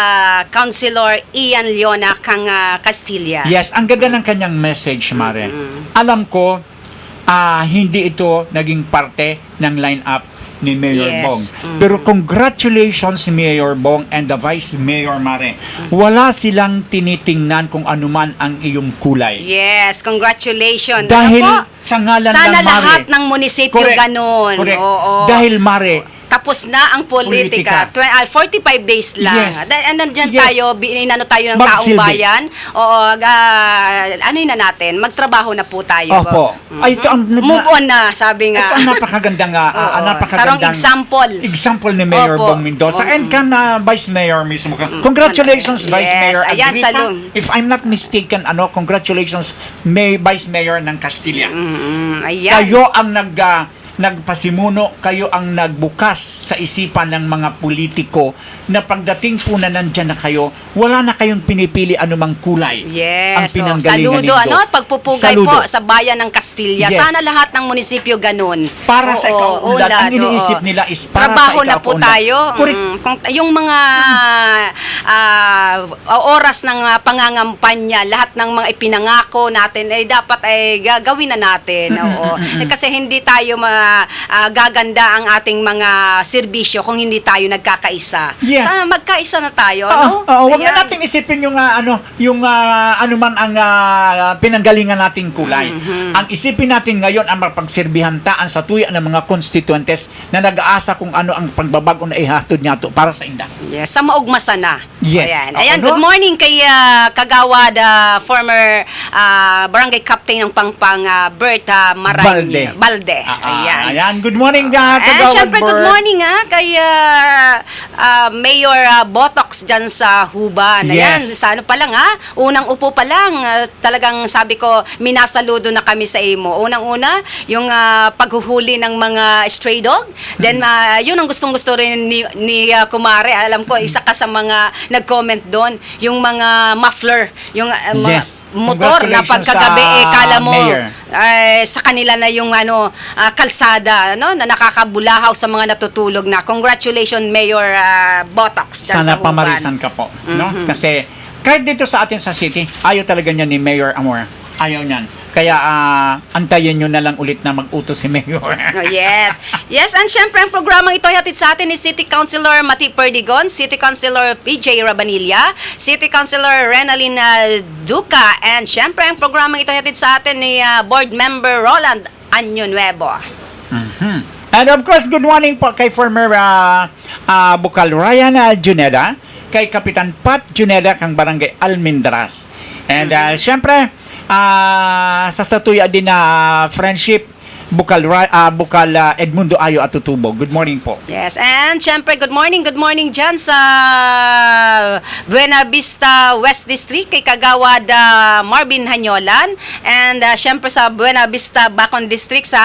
Councilor Ian Leona kang Castilla. Yes, ang ganda ng kanyang message, Mare. Alam ko, hindi ito naging parte ng line-up ni Mayor Yes. Bong. Pero congratulations Mayor Bong and the Vice Mayor Mare. Wala silang tinitingnan kung anuman ang iyong kulay. Yes, congratulations. Dahil Ano po? sa ngalan Sana ng Mare. lahat ng munisipyo Correct. ganun. Correct. Oo. Dahil Mare, Tapos na ang politika. 45 days lang. Yes. Nandyan Yes. tayo, inano tayo ng taong Magsilbi. bayan. Oo, ano yun na natin? Magtrabaho na po tayo. Opo. Ay, ito ang Move on na, sabi nga. ito ang napakagandang Oo, sarong example. ni Mayor Opo. Bong Mendoza Oo. and kan Vice Mayor mismo ka. Congratulations Vice Yes. Mayor Ayan, Agripa. salud. If I'm not mistaken, congratulations Vice Mayor ng Castilla. Ayan. Kayo ang nagpasimuno, kayo ang nagbukas sa isipan ng mga politiko na pagdating po na nandyan na kayo, wala na kayong pinipili anumang kulay. Yes. Ang pinanggalingan Saludo, ninyo. pagpupugay Saludo. po sa bayan ng Castilla. Yes. Sana lahat ng munisipyo ganun. Para sa ikaunlad, ang iniisip nila is para trabaho sa na po ikaunlad. tayo. Correct. Kung yung mga oras ng pangangampanya, lahat ng mga ipinangako natin ay dapat ay gagawin na natin. Oo. Kasi hindi tayo gaganda ang ating mga serbisyo kung hindi tayo nagkakaisa. Yeah. Sana magkaisa na tayo, Oo, ano? wag na Ayan. nating isipin yung ano man ang pinanggalingan nating kulay. Ang isipin natin ngayon ang mapagserbihan taan sa tuya ng mga constituentes na nag-aasa kung ano ang pagbabago na ihatod niya to para sa inda. Yes, sa maugmasa na. Yes. Ayan. Oo, Ayan, no? good morning kay Kagawad, former barangay captain ng Pangpang, Bert Maranye. Balde. Ayan. Ayan, good morning Syempre, good morning kay Mayor Botox dyan sa Huban. Ayan, Yes. sa ano pa lang unang upo pa lang, talagang sabi ko, minasaludo na kami sa imo. Unang-una, yung paghuhuli ng mga stray dog. Then, yun ang gustong-gusto rin ni Kumare. Alam ko, isa ka sa mga nag-comment doon. Yung mga muffler, yung mga Yes. motor na Congratulations pagkagabi, sa kala mo, Mayor. sa kanila na yung kalsada, na nakakabulahaw sa mga natutulog na. Congratulations, Mayor Botox dyan sa Sana Huban. pamarisan ka po, no? Kasi kahit dito sa atin sa city, ayaw talaga niya ni Mayor Amor. Ayaw niyan. Kaya antayin nyo na lang ulit na mag-utos si Mayor. Oh, yes. Yes, and syempre ang programang ito ay hatid sa atin ni City Councilor Mati Perdigon, City Councilor PJ Rabanilla, City Councilor Renalyn Duca, and syempre ang programang ito ay hatid sa atin ni Board Member Roland Anyo Nuevo. And of course, good morning po kay former Bukal Ryan Juneda, kay Kapitan Pat Juneda kang Barangay Almendras. And syempre, sa statuya din na friendship, Bukal Edmundo Ayo Atutubo. Good morning po. Yes, and syempre good morning dyan sa Buena Vista West District kay Kagawad Marvin Hanyolan, and syempre sa Buena Vista Bacon District sa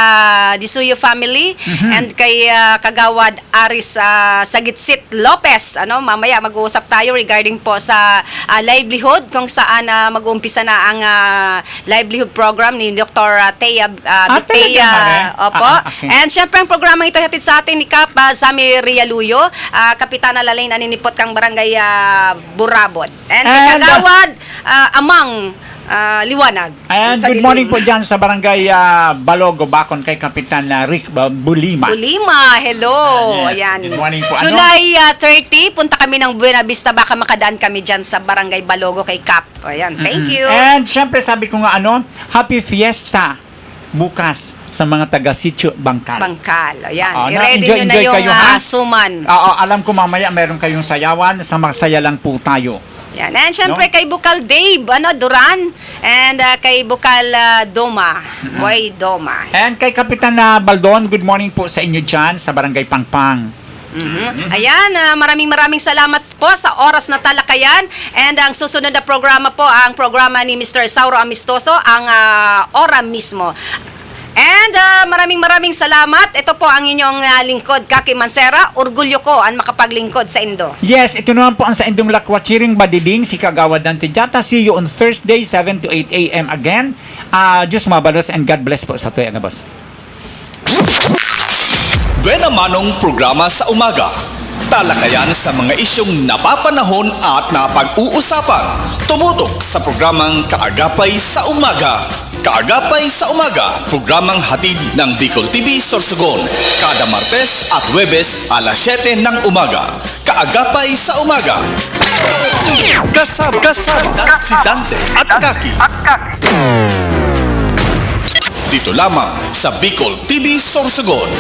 Disuyo family, and kay Kagawad Aris Sagitsit Lopez. Mamaya mag-uusap tayo regarding po sa livelihood, kung saan mag-uumpisa na ang livelihood program ni Dr. Thea Bitea. Opo. Okay. And syempre ang programang ito hatid sa atin ni Kap Sami Rialuyo, Kapitana Lalain Aninipot kang Barangay Burabot. And kay Kagawad Amang Liwanag. And Sa good Lilim. morning po dyan sa Barangay Balogo, Bacon kay Kapitan Rick Bulima. Ulima, hello. Yes, Ayan. good morning po. July 30, punta kami ng Buena Vista, baka makadaan kami dyan sa Barangay Balogo kay Kap. Ayan, thank you. And syempre sabi ko nga Happy Fiesta bukas sa mga taga-sitio Bangkal. Bangkal. Ayan. I-ready Enjoy nyo na yung kayo, ha? suman. Alam ko mamaya meron kayong sayawan, sa magsaya lang po tayo. Yan. And syempre kay Bukal Dave, Duran, and kay Bukal Doma, Boy Doma. And kay Kapitan Baldon, good morning po sa inyo dyan sa Barangay Pangpang. Ayan, maraming salamat po sa oras na talakayan. And ang susunod na programa po, ang programa ni Mr. Sauro Amistoso, ang Ora mismo. And maraming salamat. Ito po ang inyong lingkod, Kaki Mansera. Orgulyo ko ang makapaglingkod sa Indo. Yes, ito naman po ang sa Indong Lakwachiring Badiding, si Kagawad ng Tijata. See you on Thursday, 7 to 8 a.m. again. Diyos mabalos and God bless po sa tuya, boss. Buena Manong programa sa umaga. Talakayan sa mga isyong napapanahon at napag-uusapan. Tumutok sa programang Kaagapay sa Umaga. Kaagapay sa Umaga, programang hatid ng Bicol TV Sorsogon. Kada Martes at Huwebes, alas 7 ng umaga. Kaagapay sa Umaga. Kasama si Dante at Kaki. Dito lamang sa Bicol TV Sorsogon.